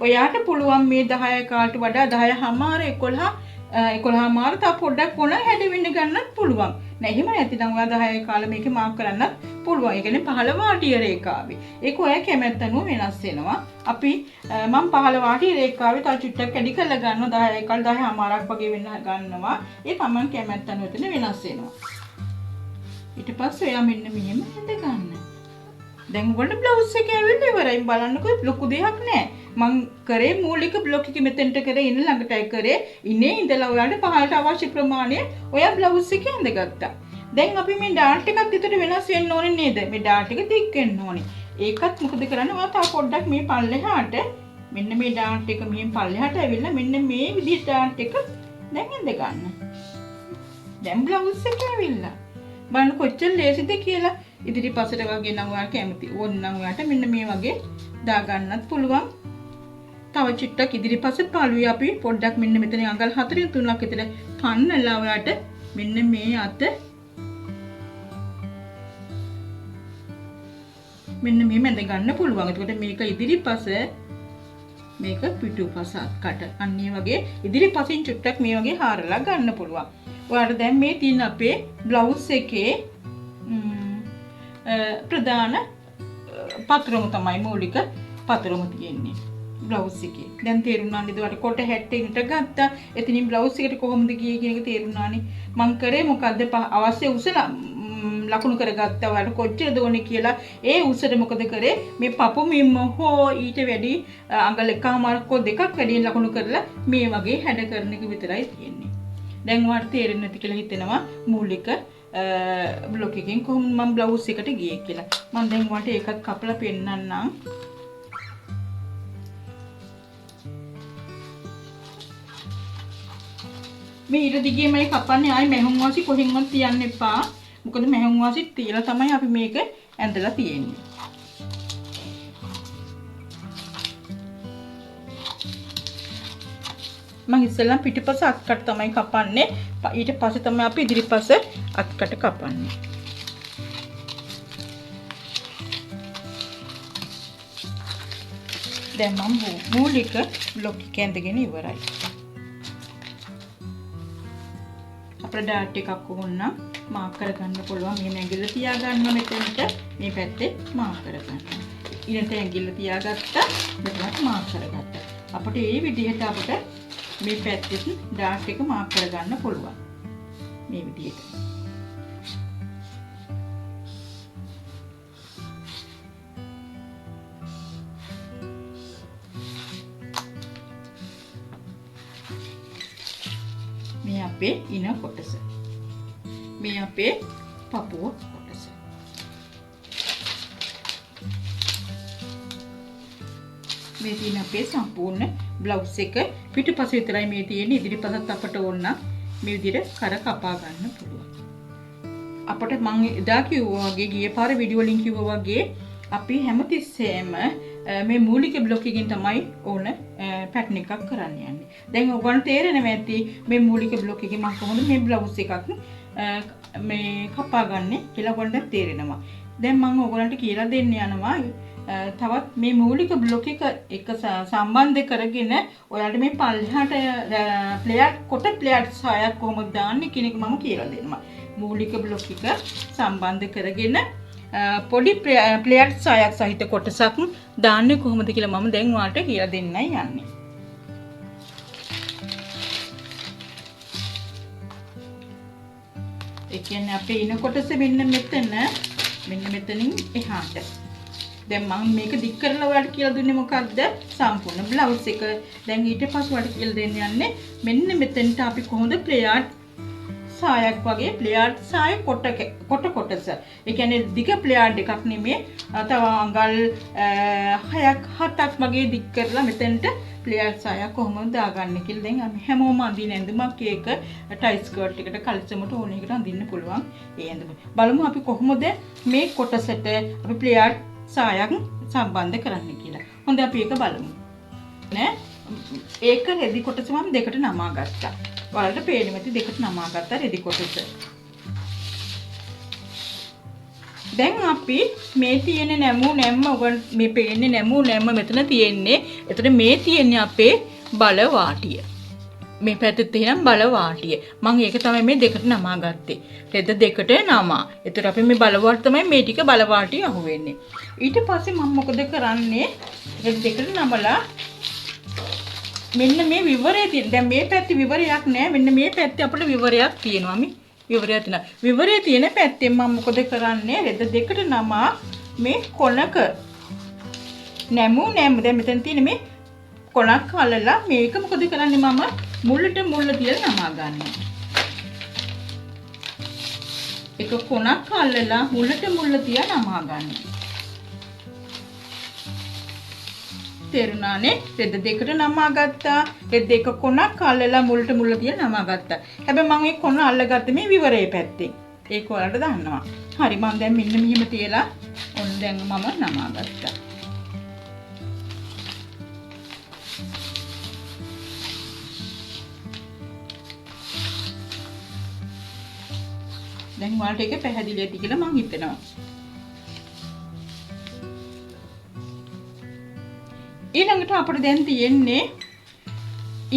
ඔයාට පුළුවන් මේ 10යි කාලට වඩා 10මාර 11මාර තව පොඩ්ඩක් කොන හැඩ වෙන්න ගන්නත් පුළුවන්. නෑ එහෙම නැතිනම් ඔයා 10යි කාල මේකේ මාක් කරන්නත් පුළුවන්. ඒ කියන්නේ 15 වාටිය රේඛාවේ. ඒක ඔයා කැමැත්ත අනුව වෙනස් වෙනවා. අපි මම 15 වාටිය රේඛාවේ තව චුට්ටක් වැඩි කරලා ගන්නවා. 10යි කාල 10මාරක් වගේ වෙන්න ගන්නවා. ඒ Taman කැමැත්ත අනුව එතන වෙනස් වෙනවා. ඊට පස්සේ එයා මෙන්න මෙහෙම ඇඳ ගන්න. දැන් ඔයගොල්ලෝ බ්ලවුස් එක ඇවිල්ලා ඉවරයි. බලන්නකෝ ලොකු දෙයක් නෑ. මං කරේ මූලික බ්ලොක් එක මෙතෙන්ට කරේ ඉන්න ළඟටයි කරේ. ඉන්නේ ඉඳලා ඔයාලට පහළට අවශ්‍ය ප්‍රමාණය ඔයා බ්ලවුස් එකේ ඇඳගත්තා. දැන් අපි මේ ඩාට් එකත් විතර වෙනස් වෙන්න ඕනේ නේද? මේ ඩාට් එක දික් වෙන්න ඕනේ. ඒකත් මොකද කරන්නේ? ඔයා තව පොඩ්ඩක් මේ පල්ලෙහාට මෙන්න මේ ඩාට් එක මෙහෙන් පල්ලෙහාට ඇවිල්ලා මෙන්න මේ විදිහට ඩාට් එක දැන් ඇඳ ගන්න. දැන් බ්ලවුස් එක ඇවිල්ලා බලන්න කොච්චර ලේසිද කියලා. ඉදිරිපසට වගේ නම් ඔයාලා කැමති. ඕන නම් ඔයාට මෙන්න මේ වගේ දාගන්නත් පුළුවන්. තව චුට්ටක් ඉදිරිපස්සේ පළුවේ අපි පොඩ්ඩක් මෙන්න මෙතන අඟල් 4න් 3ක් විතර පන්නලා ඔයාට මෙන්න මේ අත මෙන්න මේ මැද ගන්න පුළුවන්. එතකොට මේක ඉදිරිපස මේක පිටුපස කට අන්න ඒ වගේ ඉදිරිපසින් චුට්ටක් මේ වගේ හාරලා ගන්න පුළුවන්. ඔයාලට දැන් මේ තියෙන අපේ බ්ලවුස් එකේ ප්‍රධාන පතරම තමයි මූලික පතරම තියෙන්නේ බ්ලවුස් එකේ. දැන් තේරුණානේ ඒකට කොට හැට්ටෙන්ට ගත්තා. එතනින් බ්ලවුස් එකට කොහොමද ගියේ කියන එක තේරුණානේ. මං කරේ මොකද්ද අවශ්‍ය උස ලකුණු කරගත්තා. ඔයාලට කොච්චරද ඕනේ කියලා ඒ උසට මොකද කරේ මේ පපු මිම්ම හෝ ඊට වැඩි අඟල් එකමාරක් හෝ දෙකක් වැඩි ලකුණු කරලා මේ වගේ හැඩ කරන එක විතරයි තියෙන්නේ. දැන් ඔයාලට තේරෙන්නේ නැති කියලා හිතෙනවා මූලික බ්ලොක් එකෙන් කොහොමද මම බ්ලවුස් එකට ගියේ කියලා. මම දැන් ඔයාලට ඒකත් කපලා පෙන්නන්නම්. මේ ඊට දිගේමයි කපන්නේ. ආයි මැහුම් වාසි කොහෙන්වත් තියන්න එපා. මොකද මැහුම් වාසි තියලා තමයි අපි මේක ඇඳලා තියෙන්නේ. මම ඉස්සෙල්ලා පිටිපස අත්කට තමයි කපන්නේ. ඊට පස්සේ තමයි අපි ඉදිරිපස අත්කට කපන්නේ. දැන් මම මූලික බ්ලොක් එක ඇඳගෙන ඉවරයි. අපේ ඩාට් එකක් වුණා මාක් කරගන්න පුළුවන්. මේ ඇඟිල්ල තියාගන්න මෙතනට මේ පැත්තේ මාක් කරගන්න. ඊළඟට ඇඟිල්ල තියාගත්තා මෙතනත් මාක් කරගත්තා. අපිට මේ විදිහට අපිට මේ පැත්තෙත් ඩාට් එක මාක් කරගන්න පුළුවන්. මේ විදිහට. මේ අපේ ඉන කොටස. මේ අපේ පපුව කොටස. මේ තියෙන අපේ සම්පූර්ණ බ්ලවුස් එක පිටුපස විතරයි මේ තියෙන්නේ. ඉදිරිපසත් අපට ඕන නම් මේ විදිහට කර කපා ගන්න පුළුවන්. අපට මම එදා කිව්වා වගේ ගිය පාර වීඩියෝ වලින් කිව්වා වගේ අපි හැමතිස්සෙම මේ මූලික බ්ලොක් එකකින් තමයි ඕන පැටර්න් එකක් කරන්න යන්නේ. දැන් ඔයගොල්ලන්ට තේරෙනවා ඇති මේ මූලික බ්ලොක් එකේ මම කොහොමද මේ බ්ලවුස් එකක් මේ කපා ගන්නෙ කියලා ඔයගොල්ලන්ට තේරෙනවා. දැන් මම ඔයගොල්ලන්ට කියලා දෙන්න යනවා තවත් මේ මූලික බ්ලොක් එක සම්බන්ධ කරගෙන ඔයාලට මේ පල්ලෙහාට ප්ලේයර් කොට ප්ලේයර් සායක් කොහොමද දාන්නේ කියන එක මම කියලා දෙනවා. මූලික බ්ලොක් එක සම්බන්ධ කරගෙන පොඩි ප්ලේයර් සායක් සහිත කොටසක් දාන්නේ කොහොමද කියලා මම දැන් ඔයාලට කියලා දෙන්නයි යන්නේ. ඒ කියන්නේ අපේ ඉන කොටස මෙන්න මෙතනින් එහාට. දැන් මම මේක දික් කරලා ඔයාලට කියලා දුන්නේ මොකක්ද? සම්පූර්ණ බ්ලවුස් එක. දැන් ඊට පස්සේ ඔයාලට කියලා දෙන්න යන්නේ මෙන්න මෙතනට අපි කොහොමද ප්ලේයර් සායක් වගේ ප්ලේයර් සාය කොටස. ඒ කියන්නේ දිග ප්ලේයර් දෙකක් නෙමෙයි. තව අඟල් 6ක් 7ක් වගේ දික් කරලා මෙතනට ප්ලේයර් සායක් කොහොමද දාගන්නේ කියලා දැන් අපි හැමෝම අඳින ඇඳුමක් ඒක ටයි ස්කර්ට් එකට කලිසමට ඕන එකට අඳින්න පුළුවන්. ඒ ඇඳුම. බලමු අපි කොහොමද මේ කොටසට අපි ප්ලේයර් සායක් සම්බන්ධ කරන්න කියලා. හොඳ අපි ඒක බලමු. නේ? ඒක රෙදි කොටස මම දෙකට නමා ගත්තා. ඔයාලට පේන්නේ නැති දෙකට නමා ගත්තා රෙදි කොටස. දැන් අපි මේ තියෙන නැම්ම මේ පේන්නේ නැම්ම මෙතන තියෙන්නේ. එතකොට මේ තියෙන්නේ අපේ බල වාටිය. මේ පැත්තේ තියෙන බල වාටිය. මම ඒක තමයි මේ දෙකට නමා ගත්තේ. රෙද දෙකට නමා. එතකොට අපි මේ බල වාටිය තමයි මේ ටික බල වාටිය අහුවෙන්නේ. ඊට පස්සේ මම මොකද කරන්නේ? රෙද දෙකට නමලා මෙන්න මේ විවරය තියෙන. දැන් මේ පැත්තේ විවරයක් නැහැ. මෙන්න මේ පැත්තේ අපිට විවරයක් තියෙනවා. මේ විවරයක් තියෙනවා. විවරය තියෙන පැත්තෙන් මම මොකද කරන්නේ? රෙද දෙකට නමා මේ කොනක නැම දැන් මෙතන තියෙන මේ කොනක් අල්ලලා මේක මොකද කරන්නේ? මම මුල්ලට මුල්ල තියලා නමා ගන්නවා. එක කොනක් අල්ලලා මුල්ලට මුල්ල තියලා නමා ගන්නවා. තේරුණානේ? රෙද දෙකට නමා ගත්තා. රෙද දෙක කොනක් අල්ලලා මුල්ලට මුල්ල තියලා නමා ගත්තා. හැබැයි මම මේ කොන අල්ලගත්තේ මේ විවරයේ පැත්තේ. ඒක ඔයාලට දන්නවා. හරි මම දැන් මෙන්න මෙහෙම තියලා ඔන්න දැන් මම නමා ගත්තා. දැන් ඔයාලට ඒක පැහැදිලි ඇති කියලා මම හිතනවා. ඊළඟට අපිට දැන් තියෙන්නේ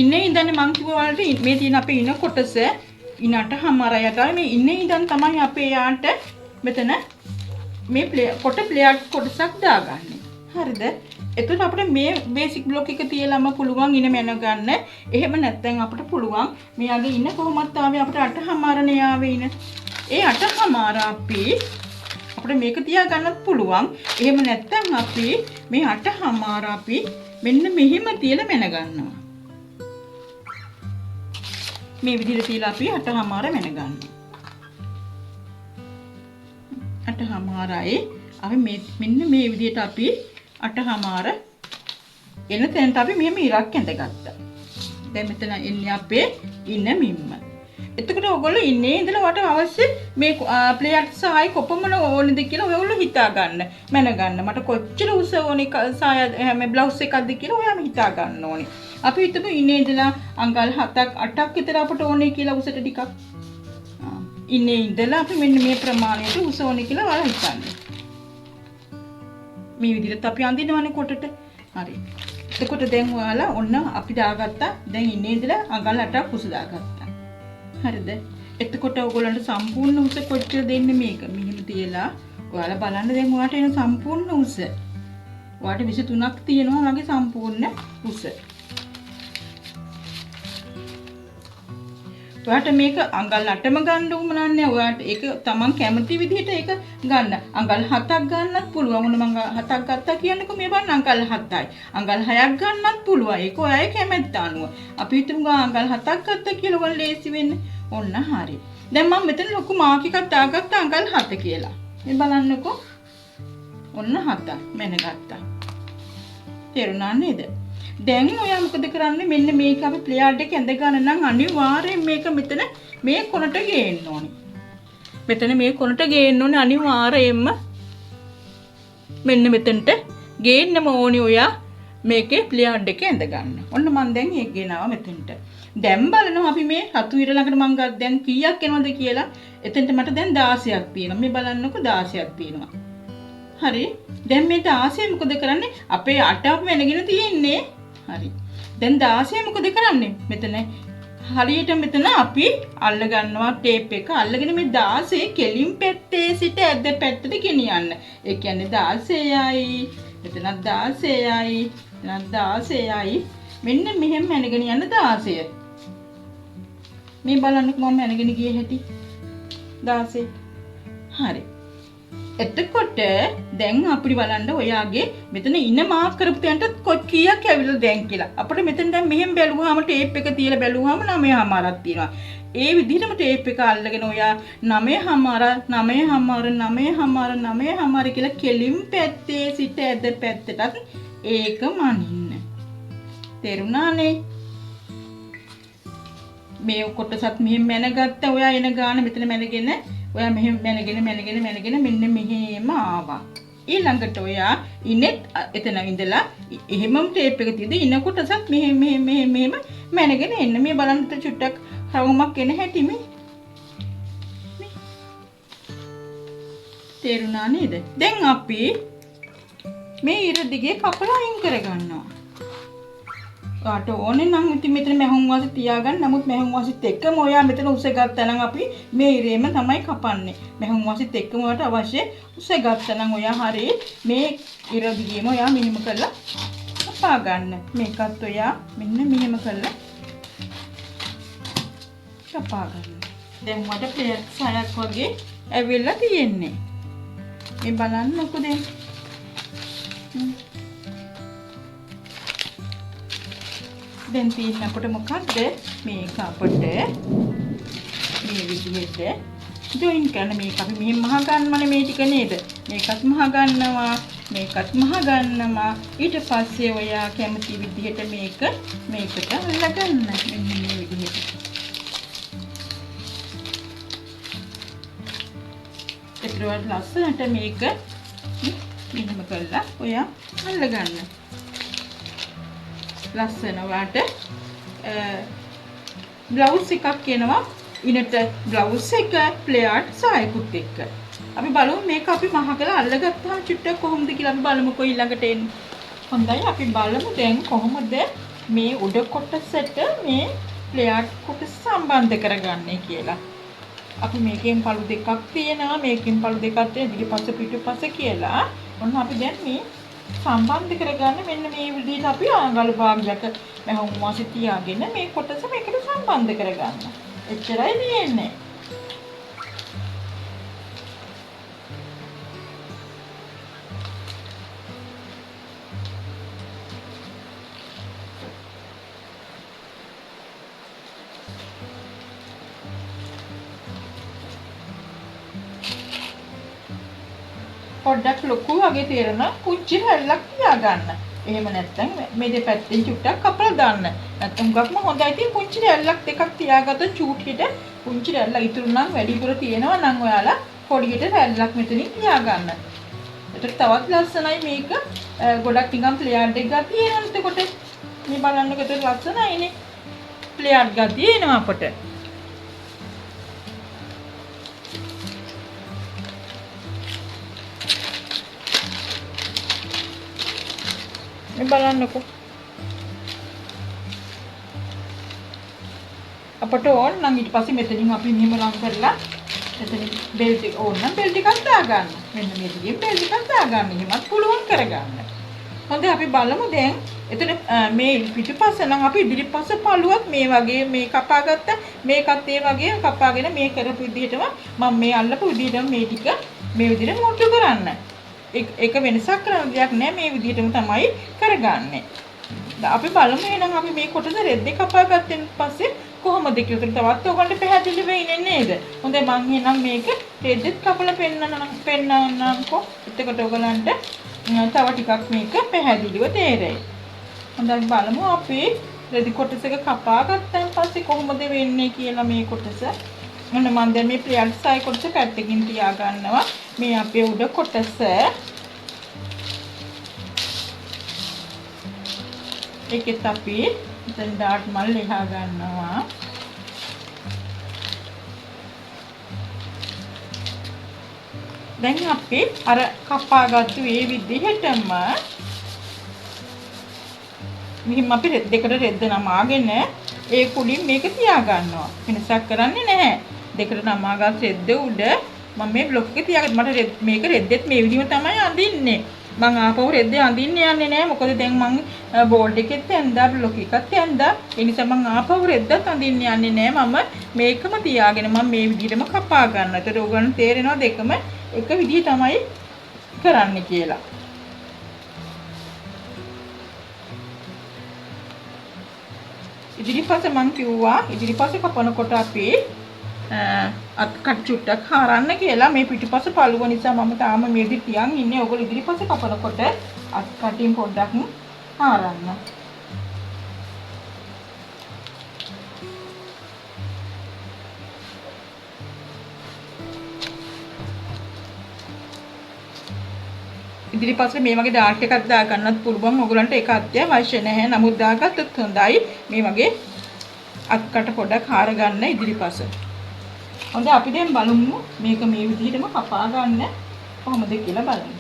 ඉන්නේ ඉඳන් මම කිව්වා ඔයාලට මේ තියෙන අපේ ඉන කොටස ඉනට හමාරයටයි මේ ඉන්නේ ඉඳන් තමයි අපේ යාට මෙතන මේ ප්ලේයර් කොටසක් දාගන්නේ. හරිද? එතකොට අපිට මේ බේසික් බ්ලොක් එක තියලාම පුළුවන් ඉන මැන ගන්න. එහෙම නැත්නම් අපිට පුළුවන් මෙයාගේ ඉන කොහොමත් ආවේ අපිට 8හමාරනේ ආවේ ඉන. ඒ 8හමාර අපිට මේක තියා ගන්නත් පුළුවන්. එහෙම නැත්නම් අපි මේ 8හමාර අපි මෙන්න මෙහෙම තියලා මැන ගන්නවා. මේ විදිහට තියලා අපි 8හමාර මැන ගන්නවා. 8හමාරයි අපි මෙන්න මේ විදිහට අපි 8හමාර එන තැනට අපි මෙහෙම ඉරක් ඇඳගත්තා. දැන් මෙතන එන්නේ අපේ ඉන්න මිම්ම. එතකොට ඔයගොල්ලෝ ඉන්නේ ඉඳලා වට අවශ්‍ය මේ ප්ලේයර් සායි කොපමණ ඕනේද කියලා ඔයගොල්ලෝ හිතා ගන්න. මැන ගන්න. මට කොච්චර උස ඕනේ සාය මේ බ්ලවුස් එකක්ද කියලා ඔයාම හිතා ගන්න ඕනේ. අපි හිතමු ඉන්නේ ඉඳලා අඟල් 7ක් 8ක් විතර අපට ඕනේ කියලා උසට ටිකක්. ඉන්නේ ඉඳලා අපි මෙන්න මේ ප්‍රමාණයට උස ඕනේ කියලා ඔයාලා හිතන්න. මේ විදිහට අපි අඳිනවනේ කොටට. හරි. එතකොට දැන් ඔයාලා ඔන්න අපි දාගත්තා. දැන් ඉන්නේ ඉඳලා අඟල් 8ක් උස දාගත්තා. හරිද? එතකොට ඔයගොල්ලන්ට සම්පූර්ණ උස කොච්චර දෙන්නේ මේක? මෙහෙම තියලා ඔයාලා බලන්න දැන් ඔයාලට එන සම්පූර්ණ උස. ඔයාලට 23ක් තියෙනවා වගේ සම්පූර්ණ උස. ඔයාලට මේක අඟල් 8ම ගන්න උවමනා නැහැ. ඔයාලට ඒක තමන් කැමති විදිහට ඒක ගන්න. අඟල් 7ක් ගන්නත් පුළුවන්. මොන මම 7ක් ගත්තා කියන්නකෝ මේ බලන්න අඟල් 7යි. අඟල් 6ක් ගන්නත් පුළුවන්. ඒක ඔයාගේ කැමැත්ත අනුව. අපි හිතමු අඟල් 7ක් ගත්තා කියලා ඔයාලා ලේසි වෙන්න. ඔන්න හරි. දැන් මම මෙතන ලොකු මාක් එකක් දාගත්තා අඟල් 7 කියලා. මේ බලන්නකෝ. ඔන්න 7ක් මෙන්න ගත්තා. තේරුණා නේද? දැන් ඔයා මොකද කරන්නේ? මෙන්න මේක අපි ප්ලේයර් එක ඇඳ ගන්න නම් අනිවාර්යෙන් මේක මෙතන මේ කොනට ගේන්න ඕනේ. මෙතන මේ කොනට ගේන්න ඕනේ අනිවාර්යෙන්ම. මෙන්න මෙතනට ගේන්නම ඕනේ ඔයා මේකේ ප්ලේයර් එක ඇඳ ගන්න. ඔන්න මම දැන් ඒක ගෙනාවා මෙතනට. දැන් බලනවා අපි මේ රතු ඉර ළඟට මම ගත්ත දැන් කීයක් එනවද කියලා. එතනට මට දැන් 16ක් තියෙනවා. මේ බලන්නකෝ 16ක් තියෙනවා. හරි. දැන් මේ 16 මොකද කරන්නේ? අපේ 8ක් වෙනගෙන තියෙන්නේ. හරි. දැන් 16 මොකද කරන්නේ? මෙතන හරියට මෙතන අපි අල්ල ගන්නවා ටේප් එක. අල්ලගෙන මේ 16 කෙලින් පැත්තේ සිට ඇද්ද පැත්තට ගෙනියන්න. ඒ කියන්නේ 16යි. මෙතනත් 16යි. මෙතනත් 16යි. මෙන්න මෙහෙම මැනගෙන යන්න 16. මේ බලන්නකෝ මම මැනගෙන ගියේ හැටි. 16. හරි. එතකොට දැන් අපිට බලන්න ඔයාගේ මෙතන ඉන්න මාක් කරපු තැනට කීයක් ඇවිල්ලා දැන් කියලා. අපිට මෙතන දැන් මෙහෙම බැලුවාම ටේප් එක තියලා බැලුවාම 9හමාරක් තියෙනවා. ඒ විදිහටම ටේප් එක අල්ලගෙන ඔයා 9හමාර කියලා කෙලින් පැත්තේ සිට ඇද පැත්තටත් ඒක මනින්න. තේරුණානේ? මේ කොටසත් මෙහෙම මැනගත්ත ඔයා එන ගාන මෙතන මැනගෙන ඔයා මෙහෙම මැනගෙන මෙන්න මෙහෙම ආවා. ඊළඟට ඔයා ඉන්නේ එතන ඉඳලා එහෙමම ටේප් එක තියදී ඉන කොටසත් මෙහෙම මැනගෙන එන්න. මේ බලන්න චුට්ටක් රවුමක් එන හැටි මේ. තේරුණා නේද? දැන් අපි මේ ඉර දිගේ කපලා අයින් කරගන්නවා. ඔයාට ඕනේ නම් ඉතින් මෙතන මැහුම් වාසි තියාගන්න. නමුත් මැහුම් වාසිත් එක්කම ඔයා මෙතන උස ගත්තා නම් අපි මේ ඉරේම තමයි කපන්නේ. මැහුම් වාසිත් එක්කම ඔයාට අවශ්‍ය උස ගත්තා නම් ඔයා හරිය මේ ඉර දිගේම ඔයා මෙහෙම කරලා කපා ගන්න. මේකත් ඔයා මෙන්න මෙහෙම කරලා කපා ගන්න. දැන් මට ප්ලේයර් 6ක් වගේ ඇවිල්ලා තියෙන්නේ. මේ බලන්නකෝ දැන්. දැන් තියෙන අපිට මොකද්ද මේක අපිට මේ විදිහට ජොයින් කරන්න. මේක අපි මෙහෙම මහ ගන්නවනේ මේ ටික නේද? මේකත් මහ ගන්නවා, මේකත් මහ ගන්නවා. ඊට පස්සේ ඔයා කැමති විදිහට මේකට අල්ලගන්න. මෙන්න මේ විදිහට. ඒතරවත් ලස්සනට මේක මෙහෙම කරලා ඔයා අල්ලගන්න. ලස්සන වාට බ්ලවුස් එකක් එනවා ඉනට බ්ලවුස් එක ප්ලේයර්ට් සායකුත් එක්ක. අපි බලමු මේක අපි මහ කරලා අල්ලගත්තාම චුට්ටක් කොහොමද කියලා අපි බලමුකෝ ඊළඟට එන්නේ. හොඳයි අපි බලමු දැන් කොහොමද මේ උඩ කොටසට මේ ප්ලේයර්ට් කොටස සම්බන්ධ කරගන්නේ කියලා. අපි මේකෙන් පළු දෙකක් තියෙනවා මේකෙන් පළු දෙකක් තියෙනවා ඉදිරිපස පිටුපස කියලා. ඔන්න අපි දැන් මේ සම්බන්ධ කරගන්න මෙන්න මේ විදිහට අපි අඟලු භාගයක මහොම් වාසි තියාගෙන මේ කොටස මේකට සම්බන්ධ කරගන්න. එච්චරයි තියෙන්නේ. පොඩ්ඩක් ලොකු වගේ තේරෙන කුංචි හැල්ලක් තියාගන්න. එහෙම නැත්නම් මේ දෙපැත්තෙන් චුට්ටක් කපලා දාන්න. නැත්නම් ගක්ම හොඳයි. ඉතින් කුංචි හැල්ලක් දෙකක් තියාගත්ත චූටියට කුංචි හැල්ල ඉතුරු නම් වැඩිපුර තියෙනවා නම් ඔයාලා පොඩියට හැල්ලක් මෙතනින් තියාගන්න. ඒකට තවත් ලස්සනයි මේක. ගොඩක් නිකන් ප්ලේයර්ඩ් එක ගතිය එනවා. එතකොට මේ බලන්නකෝ ඒක ලස්සනයිනේ. ප්ලේයර්ඩ් ගතිය එනවා අපට. බලන්නකෝ අපට ඕන නම් ඊට පස්සේ මෙතනින් අපි මෙහෙම ලං කරලා එතන බෙල්ට් එක ඕන නම් බෙල්ට් එකක් දාගන්න. මෙන්න මේ දිගේ බෙල්ට් එකක් දාගන්න. එහෙමත් පුළුවන් කරගන්න. හොඳයි අපි බලමු දැන් එතන මේ පිටුපස්ස නම් අපි ඉදිරිපස්ස පළුවක් මේ වගේ මේ කපාගත්ත මේකත් ඒ වගේ කපාගෙන මේ කරපු විදිහටම මම මේ අල්ලපු විදිහටම මේ ටික මේ විදිහට මොට්ටු කරන්න. ඒක වෙනසක් කරන දෙයක් නෑ මේ විදිහටම තමයි කරගන්නේ. අපි බලමු එහෙනම් අපි මේ කොටස රෙද්දේ කපා ගත්තෙන් පස්සේ කොහොමද කියලා තවත් ඔයගොල්ලන්ට පැහැදිලි වෙන්නේ නේද? හොඳයි මම එහෙනම් මේක රෙද්දෙත් කපලා පෙන්නන්නම්කෝ. එතකොට ඔයගොල්ලන්ට තව ටිකක් මේක පැහැදිලිව තේරෙයි. හොඳයි බලමු අපි රෙදි කොටස එක කපා ගත්තන් පස්සේ කොහොමද වෙන්නේ කියලා මේ කොටස. මොන මම දැන් මේ ප්ලේයර්ඩ් සයි කොටස පැත්තකින් තියා ගන්නවා. මේ අපේ උඩ කොටස ඒකෙත් අපි දැන් ඩාට් මල් ලියා ගන්නවා. දැන් අපි අර කපාගත්තු මේ විදිහටම මෙහිම අපි දෙකට රෙද්ද නමාගෙන ඒ කුඩින් මේක තියා ගන්නවා. වෙනසක් කරන්නේ නැහැ. දෙකට නමාගත් රෙද්ද උඩ මම මේ බ්ලොක් එක තියාගත්තා. මට මේක රෙද්දෙත් මේ විදිහම තමයි අඳින්නේ. මම ආපහු රෙද්ද අඳින්න යන්නේ නැහැ. මොකද දැන් මම බෝඩ් එකෙත් ඇඳලා බ්ලොක් එකත් ඇඳලා. ඒ නිසා මම ආපහු රෙද්දත් අඳින්න යන්නේ නැහැ. මම මේකම තියාගෙන මම මේ විදිහටම කපා ගන්නවා. ඒතර ඔයගොල්ලන්ට තේරෙනවා දෙකම එක විදිහ තමයි කරන්නේ කියලා. ඉදිරිපස මං කිව්වා ඉදිරිපස කපනකොට අපි අත් කට් චුට්ටක් හරන්න කියලා. මේ පිටිපස පළුව නිසා මම තාම මේ විදිහට තියන් ඉන්නේ. ඔයගොල්ලෝ ඉදිරිපස කපනකොට අත් කටින් පොඩ්ඩක් හරන්න. ඉදිරිපස්සේ මේ වගේ ඩාර්ක් එකක් දා ගන්නත් පුළුවන්. ඔයගලන්ට ඒක අත්‍යවශ්‍ය නැහැ. නමුත් දාගත්තොත් හොඳයි. මේ වගේ අත්කට පොඩක් හාර ගන්න ඉදිරිපස. හොඳයි අපි දැන් බලමු මේක මේ විදිහටම කපා ගන්න කොහොමද කියලා බලමු.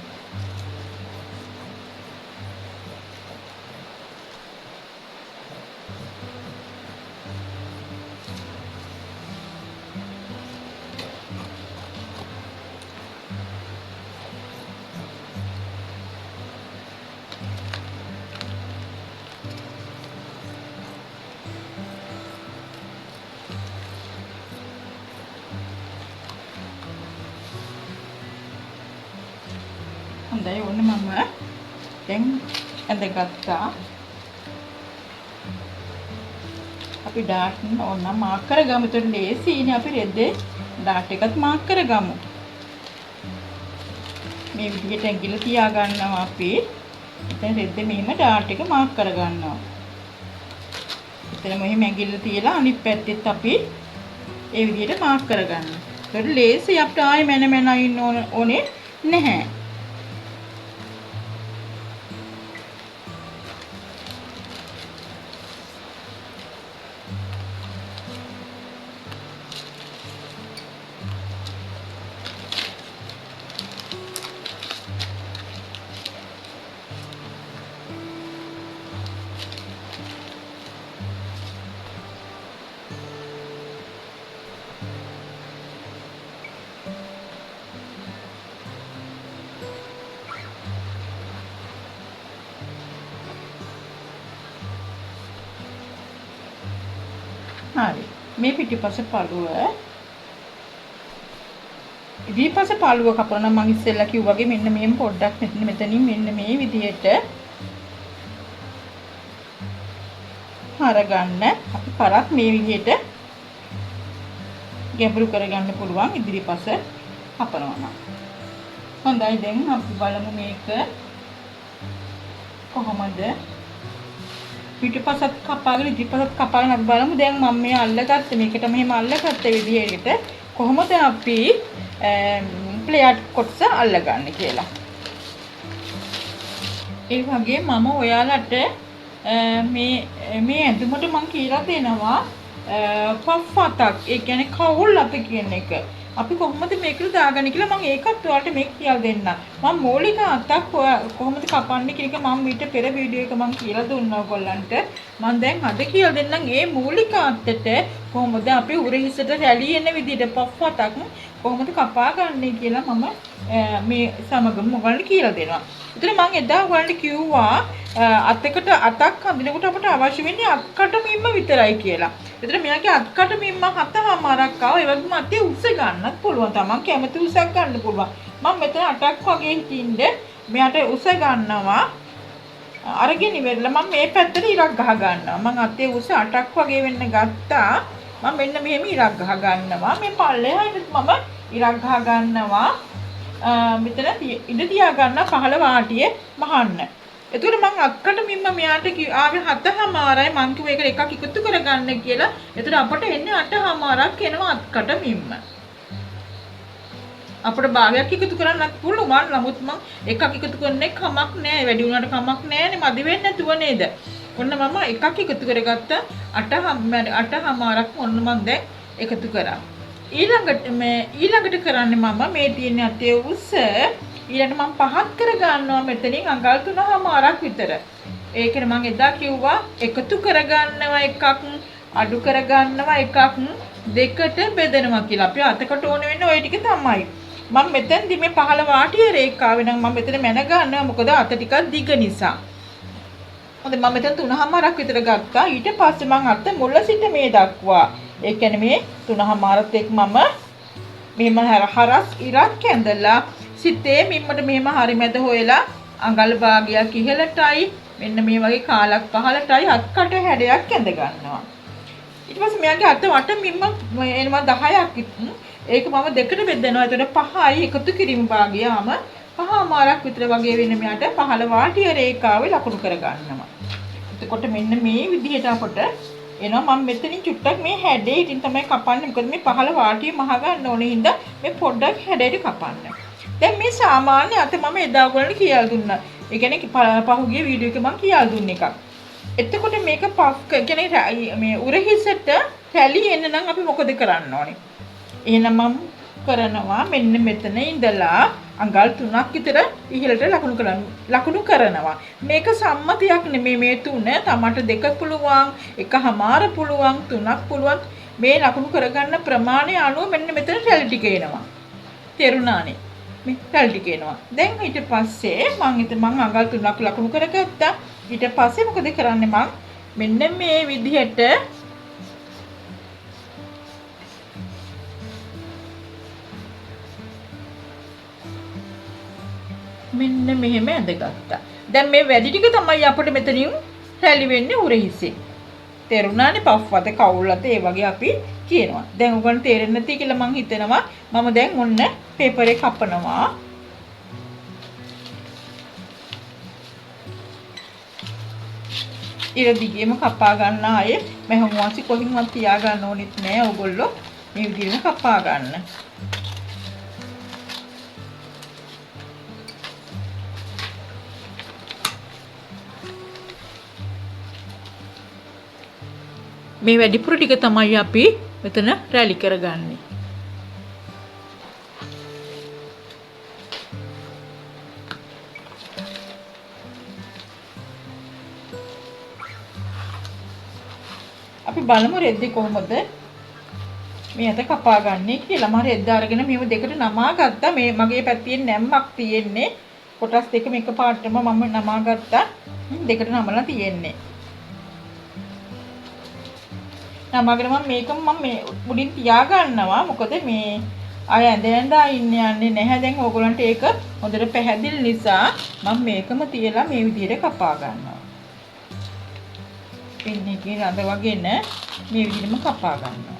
හොඳයි ඔන්න මම දැන් ඇඳගත්තා. අපි ඩාට් ඕන මාක් කරගමු. ඒතර ලේසියිනේ අපි රෙද්දේ ඩාට් එකත් මාක් කරගමු. මේ විදිහට ඇඟිල්ල තියා ගන්නවා අපි. දැන් රෙද්දේ මෙහෙම ඩාට් එක මාක් කරගන්නවා. එතන මෙහෙම ඇඟිල්ල තියලා අනිත් පැත්තෙත් අපි ඒ විදිහට මාක් කරගන්නවා. ඒතර ලේසි අපිට ආයෙ මැන ඉන්න ඕනේ නැහැ. මේ පිටිපස පළුව ඉදිරිපස පළුව කපන නම් මම ඉස්සෙල්ලා කිව්වා වගේ මෙන්න මෙහෙම පොඩ්ඩක් මෙතනින් මෙන්න මේ විදිහට හරගන්න. අපි කරත් මේ විදිහට ගැඹුරු කරගන්න පුළුවන් ඉදිරිපස කපනවා නම්. හොඳයි දැන් අපි බලමු මේක කොහොමද පිටිපසත් කපාගෙන ඉදිරිපසත් කපාගෙන අපි බලමු. දැන් මම මේ අල්ලගත්තේ මේකට මෙහෙම අල්ලගත්ත විදිහට කොහොමද අපි ප්ලේට් කොටස අල්ලගන්නේ කියලා. ඒ වගේ මම ඔයාලට මේ ඇඳුමට මම කියලා දෙනවා පෆ් අතක්. ඒ කියන්නේ කවුල් අත කියන එක. අපි කොහොමද මේකට දාගන්නේ කියලා මම ඒකත් ඔයාලට මේක කියලා දෙන්නම්. මම මූලික අතක් කොහොමද කපන්නේ කියන එක මම ඊට පෙර වීඩියෝ එක මම කියලා දුන්නා ඔයගොල්ලන්ට. මම දැන් අද කියලා දෙන්නම් මේ මූලික අතට කොහොමද අපි උරහිසට රැලි එන විදිහට පෆ් අතක් කොහොමද කපා ගන්නේ කියලා මම මේ සමගම ඔයගොල්ලන්ට කියලා දෙනවා. ඒතර මම එදා ඔයගොල්ලන්ට කිව්වා අතකට අතක් අඳිනකොට අපට අවශ්‍ය වෙන්නේ අත්කට මිම්ම විතරයි කියලා. ඒතර මෙයාගේ අත්කට මිම්ම 7මාරක් ආවා. ඒ වගේම අතේ උස ගන්නත් පුළුවන්. තමන් කැමති උසක් ගන්න පුළුවන්. මම මෙතන 8ක් වගේ හිටින්ද මෙයාට උස ගන්නවා. අරගෙන ඉවරලා මම මේ පැත්තට ඉරක් ගහ ගන්නවා. මම අතේ උස 8ක් වගේ වෙන්න ගත්තා. මම මෙන්න මෙහෙම ඉරක් ගහ ගන්නවා. මේ පල්ලෙහාට මම ඉරක් ගහ ගන්නවා. මෙතන ඉඳ තියා ගන්න පහළ වාටියේ මහන්න. එතකොට මම අක්කට මිම්ම මෙයාට ආවේ 7මාරයි මං කිව්ව ඒක එකක් එකතු කරගන්න කියලා. එතකොට අපට එන්නේ 8මාරක් එනවා අක්කට මිම්ම. අපිට භාගයක් එකතු කරන්නත් පුළුවන්. නමුත් මම එකක් එකතු කරන්නේ කමක් නෑ. වැඩි වුණාට කමක් නෑනේ. මදි වෙන්නේ නැතුව නේද? ඔන්න මම එකක් එකතු කරගත්ත 8මාරක් ඔන්න මම දැන් එකතු කරා. ඊළඟට කරන්නේ මම මේ තියෙන අතේ උස ඊළඟට මම පහත් කර ගන්නවා මෙතනින් අඟල් 3මාරක් විතර. ඒකනේ මම එදා කිව්වා එකතු කර ගන්නවා එකක් අඩු කර ගන්නවා එකක් දෙකට බෙදනවා කියලා. අපි අතකට ඕන වෙන්නේ ওই ටික තමයි. මම මෙතෙන්දි මේ පහළ වාටිය රේඛාවේ නම් මම මෙතන මැන ගන්නවා මොකද අත ටිකක් දිග නිසා. හොඳයි මම මෙතන 3මාරක් විතර ගත්තා. ඊට පස්සේ මම අත මුල සිට මේ දක්වා ඒ කියන්නේ මේ 3මාරත් එක්ක මම මෙහෙම හරස් ඉරක් ඇඳලා සිතේ මිම්මට මෙහෙම හරි මැද හොයලා අඟල් භාගයක් ඉහළටයි මෙන්න මේ වගේ කාලක් පහළටයි අත්කට හැඩයක් ඇඳ ගන්නවා. ඊට පස්සේ මෙයාගේ අත වට මිම්ම එනවා 10ක්. ඒක මම දෙකට බෙදනවා. එතකොට 5යි එකතු කිරීම භාගයම 5මාරක් විතර වගේ වෙන මෙයාට පහළ වාටිය රේඛාවේ ලකුණු කර ගන්නවා. එතකොට මෙන්න මේ විදිහට අපට එනවා. මම මෙතනින් චුට්ටක් මේ හැඩේ ඉතින් තමයි කපන්නේ. මොකද මේ පහළ වාටිය මහ ගන්න ඕනේ හින්දා මේ පොඩ්ඩක් හැඩයට කපන්න. දැන් මේ සාමාන්‍ය අත මම එදා ඔයගොල්ලන්ට කියලා දුන්නා. ඒ කියන්නේ පහුගිය වීඩියෝ එකේ මම කියලා දුන්න එකක්. එතකොට මේක කියන්නේ මේ උරහිසට රැලි එන්න නම් අපි මොකද කරන්න ඕනේ? එහෙනම් මම කරනවා මෙන්න මෙතන ඉඳලා අඟල් 3ක් විතර ඉහළට ලකුණු කරනවා. මේක සම්මතියක් නෙමෙයි මේ 3. තමට 2 පුළුවන්, 1මාර පුළුවන්, 3ක් පුළුවන්. මේ ලකුණු කරගන්න ප්‍රමාණය අනුව මෙන්න මෙතන රැලි ටික එනවා. තේරුණානේ? මේ රැලි ටික එනවා. දැන් ඊට පස්සේ මම අඟල් 3ක් ලකුණු කරගත්තා. ඊට පස්සේ මොකද කරන්නේ මම මෙන්න මේ විදිහට මෙන්න මෙහෙම ඇඳගත්තා. දැන් මේ වැඩි ටික තමයි අපිට මෙතනින් රැලි වෙන්නේ උරහිසේ. තේරුණානේ? පෆ් අත කවුල් අත ඒ වගේ අපි කියනවා. දැන් ඔයගොල්ලන්ට තේරෙන්නේ නැති කියලා මම හිතනවා. මම දැන් ඔන්න පේපර් එක කපනවා. ඉර දිගේම කපා ගන්න ආයේ මෙහෙම වාසි කොහින්වත් තියා ගන්න ඕනෙත් නෑ. ඔයගොල්ලෝ මේ විදිහට කපා ගන්න. මේ වැඩිපුර ටික තමයි අපි මෙතන රැලි කරගන්නේ. අපි බලමු රෙද්ද කොහොමද මේ අත කපා ගන්නේ කියලා. මම රෙද්ද අරගෙන මේව දෙකට නමා ගත්තා. මේ මගේ පැත්තේ නැම්මක් තියෙන්නේ. කොටස් දෙකම එකපාරටම මම නමා ගත්තා. දෙකට නමලා තියෙන්නේ. නමගෙන මම මේකම මේ උඩින් තියා ගන්නවා. මොකද මේ අය ඇඳලා යන්නේ නැහැ. දැන් ඕගොල්ලන්ට ඒක හොඳට පැහැදිලි නිසා මම මේකම තියලා මේ විදිහට කපා ගන්නවා. පින් එකේ රඳවගෙන මේ විදිහටම කපා ගන්නවා.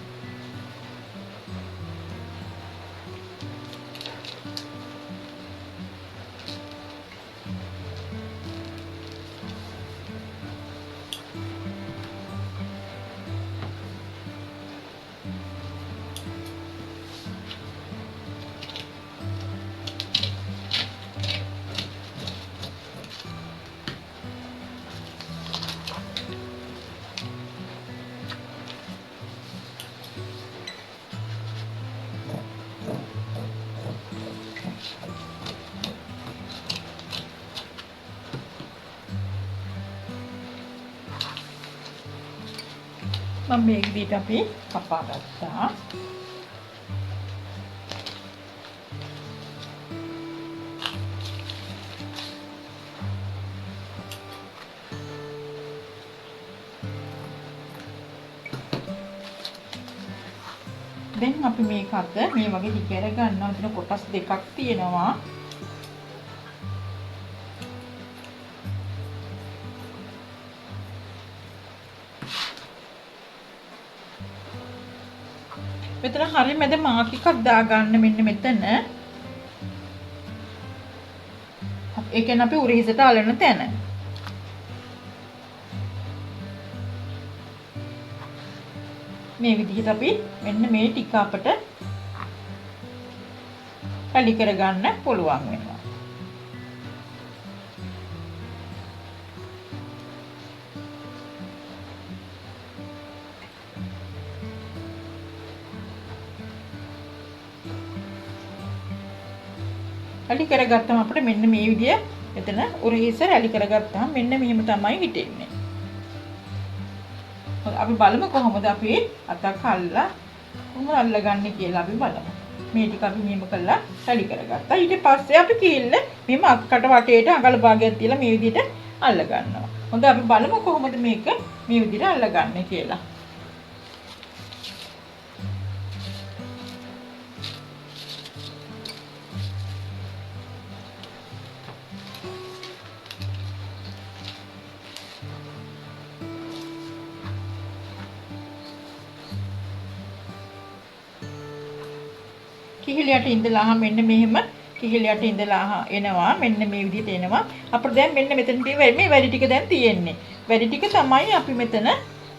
මම මේක දිහට අපි කපා ගත්තා. දැන් අපි මේක අත මේ වගේ දිගට ගන්නවා. එතන කොටස් දෙකක් තියෙනවා. මෙතන හරිය මැද මාක් එකක් දාගන්න මෙන්න මෙතන. ඒ කියන්නේ අපි උරහිසට අලන තැන. මේ විදිහට අපි මෙන්න මේ ටික අපට පැලි කරගන්න පුළුවන් වෙනවා. රැලි කරගත්තම අපිට මෙන්න මේ විදිය එතන උරහිස රැලි කරගත්තාම මෙන්න මෙහෙම තමයි හිටින්නේ. අපි බලමු කොහොමද අපි අතක් අල්ලලා කොහොමද අල්ලගන්නේ කියලා අපි බලමු. මේ ටික අපි මෙහෙම කරලා රැලි කරගත්තා. ඊට පස්සේ අපි කීල්ල මෙහෙම අක්කට වටේට අඟල භාගයක් තියලා මේ විදිහට අල්ල ගන්නවා. හොඳ අපි බලමු කොහොමද මේක මේ විදිහට අල්ලගන්නේ කියලා. කිහිලියට ඉඳලා මෙන්න මෙහෙම කිහිලියට ඉඳලා එනවා මෙන්න මේ විදිහට එනවා අපිට දැන් මෙන්න මෙතනදී මේ වැඩි ටික දැන් තියෙන්නේ වැඩි ටික තමයි අපි මෙතන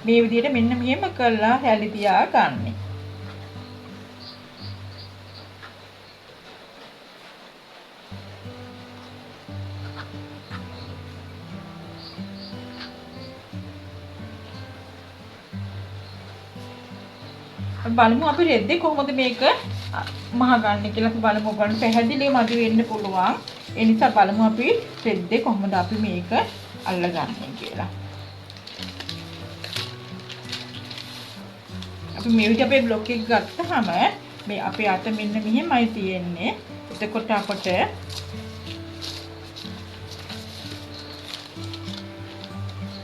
මේ විදිහට මෙන්න මෙහෙම කරලා හැලි තියා ගන්නෙ බලමු අපි රෙද්දේ කොහොමද මේක මහ ගන්න කියලා අපි බලමු ඔයගොල්ලන්ට පැහැදිලිව මදි වෙන්න පුළුවන් ඒ නිසා බලමු අපි රෙද්දේ කොහොමද අපි මේක අල්ලගන්නේ කියලා අපි මේ විදිහට අපේ බ්ලොක් එක ගත්තාම මේ අපේ අත මෙන්න මෙහෙමයි තියෙන්නේ එතකොට අපට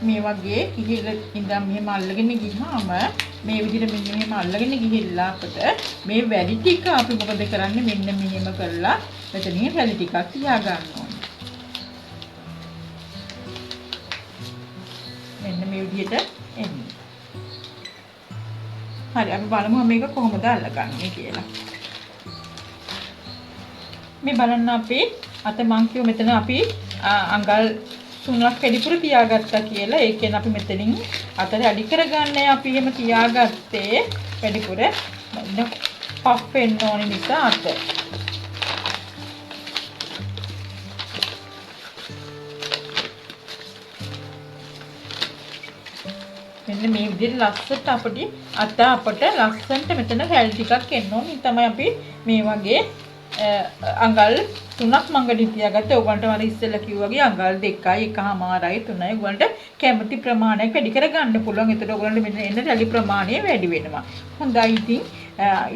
මේ වගේ කිහිල්ල ඉඳන් මෙහෙම අල්ලගෙන ගියාම මේ විදිහට මෙන්න මෙහෙම අල්ලගෙන ගිහිල්ලා අපිට මේ වැඩි ටික අපි මොකද කරන්නේ මෙන්න මෙහෙම කරලා මෙතනින් වැඩි ටිකක් තියා ගන්න ඕනේ. මෙන්න මේ විදිහට එන්නේ. හරි අපි බලමු මේක කොහොමද අල්ලගන්නේ කියලා. මේ බලන්න අපි අත මං කියු මෙතන අපි අඟල් 3ක් වැඩිපුර තියාගත්තා කියලා. ඒ කියන්නේ අපි මෙතනින් අතර අඩි කරගන්නේ අපි එහෙම තියාගත්තේ වැඩිපුර පෆ් වෙන්න ඕන නිසා අත. මෙන්න මේ විදිහට ලස්සට අපට ලස්සන්ට මෙතන හැල් ටිකක් එන්න ඕනේ. තමයි අපි මේ වගේ අඟල් 3ක් මංගඩින් තියාගත්තේ. ඔයගොල්ලන්ට මම ඉස්සෙල්ලා කිව්වා වගේ අඟල් 2යි 1මාරයි 3යි ඔයගොල්ලන්ට කැමති ප්‍රමාණයක් වැඩි කරගන්න පුළුවන්. ඒතකොට ඔයගොල්ලන්ට මෙන්න එන්න රැලි ප්‍රමාණය වැඩි වෙනවා. හොඳයි ඉතින්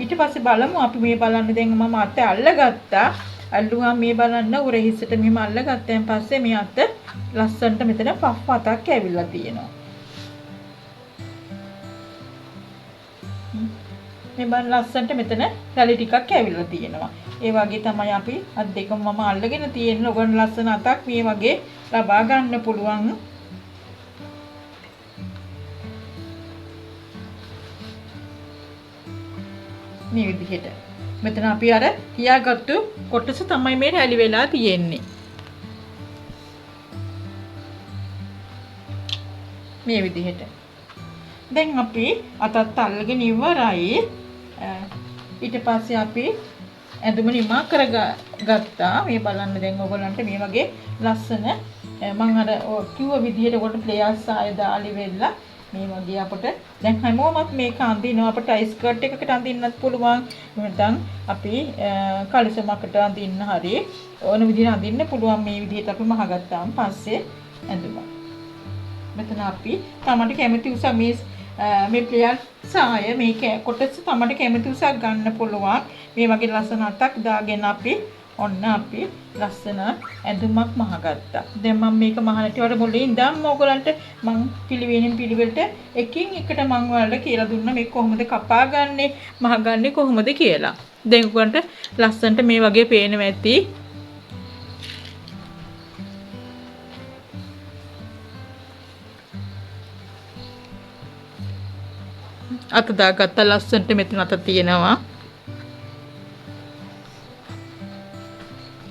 ඊට පස්සේ බලමු අපි මේ බලන්න දැන් මම අත අල්ලගත්තා. අල්ලුවා මේ බලන්න උරහිසට මෙහෙම අල්ලගත්තාන් පස්සේ මේ අත ලස්සන්ට මෙතන පෆ් අතක් ඇවිල්ලා තියෙනවා. මේ බලන්න ලස්සනට මෙතන රැලි ටිකක් ඇවිල්ලා තියෙනවා. ඒ වගේ තමයි අපි අත් දෙකම මම අල්ලගෙන තියෙන ඔයගොල්ලෝ ලස්සන අතක් මේ වගේ ලබා ගන්න පුළුවන්. මේ විදිහට. මෙතන අපි අර තියාගත්තු කොටස තමයි මේ රැලි වෙලා තියෙන්නේ. මේ විදිහට. දැන් අපි අතත් අල්ලගෙන ඉවරයි. ඊට පස්සේ අපි ඇඳුම නිමා කරගත්තා. මේ බලන්න දැන් ඔයගොල්ලන්ට මේ වගේ ලස්සන මම අර කිව්ව විදිහට කොට ප්ලේයර්ස් ආය දාලි වෙලා මේ වගේ අපට දැන් හැමෝමත් මේක අඳිනවා. අපට ස්කර්ට් එකකට අඳින්නත් පුළුවන්. නැත්නම් අපි කලිසමකට අඳින්න හරි ඕන විදිහට අඳින්න පුළුවන්. මේ විදිහට අපි මහගත්තාම පස්සේ ඇඳුම. මෙතන අපි තමන්ට කැමති උස මේ ප්ලේයර්ස් ආය මේ කොටස තමන්ට කැමති උසක් ගන්න පුළුවන්. මේ වගේ ලස්සන අතක් දාගෙන අපි ඔන්න අපි ලස්සන ඇඳුමක් මහගත්තා. දැන් මම මේක මහනට වල මුලින් ඉඳන් ඕගලන්ට මම පිළිවෙලින් පිළිවෙලට එකින් එකට මම ඔයාලට කියලා දුන්නා මේ කොහොමද කපාගන්නේ මහගන්නේ කොහොමද කියලා. දැන් ඔයගලන්ට ලස්සනට මේ වගේ පේනවා ඇති. අත දාගත්ත ලස්සනට මෙතන අත තියෙනවා.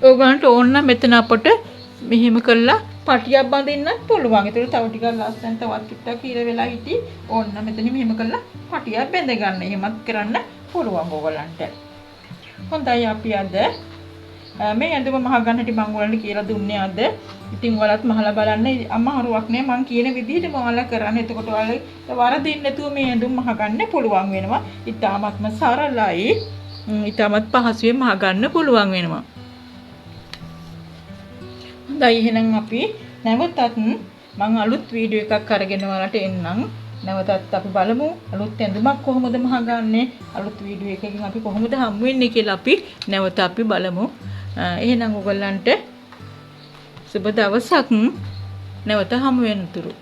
ඕගලන්ට ඕන නම් මෙතන අපට මෙහෙම කරලා පටියක් බඳින්නත් පුළුවන්. ඒතර තව ටිකක් ලස්සන තවත් ටිකක් ඉර වෙලා හිටි ඕන නම් මෙතන මෙහෙම කරලා පටියක් බැඳ ගන්න. එහෙමත් කරන්න පුළුවන් ඕගලන්ට. හොඳයි අපි අද මේ ඇඳුම මහ ගන්න හැටි මම ඔයාලට කියලා දුන්නේ අද. ඉතින් ඔයාලත් මහලා බලන්න අමාරුවක් නෑ මම කියන විදිහට ඔයාලා කරන්න. එතකොට ඔයාලා වරදින්න නැතුව මේ ඇඳුම මහ ගන්න පුළුවන් වෙනවා. ඊටාත්ම සරලයි. ඊටමත් පහසුවෙන් මහ ගන්න පුළුවන් වෙනවා. හොඳයි එහෙනම් අපි නැවතත් මම අලුත් වීඩියෝ එකක් අරගෙන ඔයාලට එන්නම්. නැවතත් අපි බලමු අලුත් ඇඳුමක් කොහොමද මහගන්නේ. අලුත් වීඩියෝ එකකින් අපි කොහොමද හමු වෙන්නේ කියලා අපි නැවත අපි බලමු. එහෙනම් ඔයගොල්ලන්ට සුබ දවසක්. නැවත හමු වෙනතුරු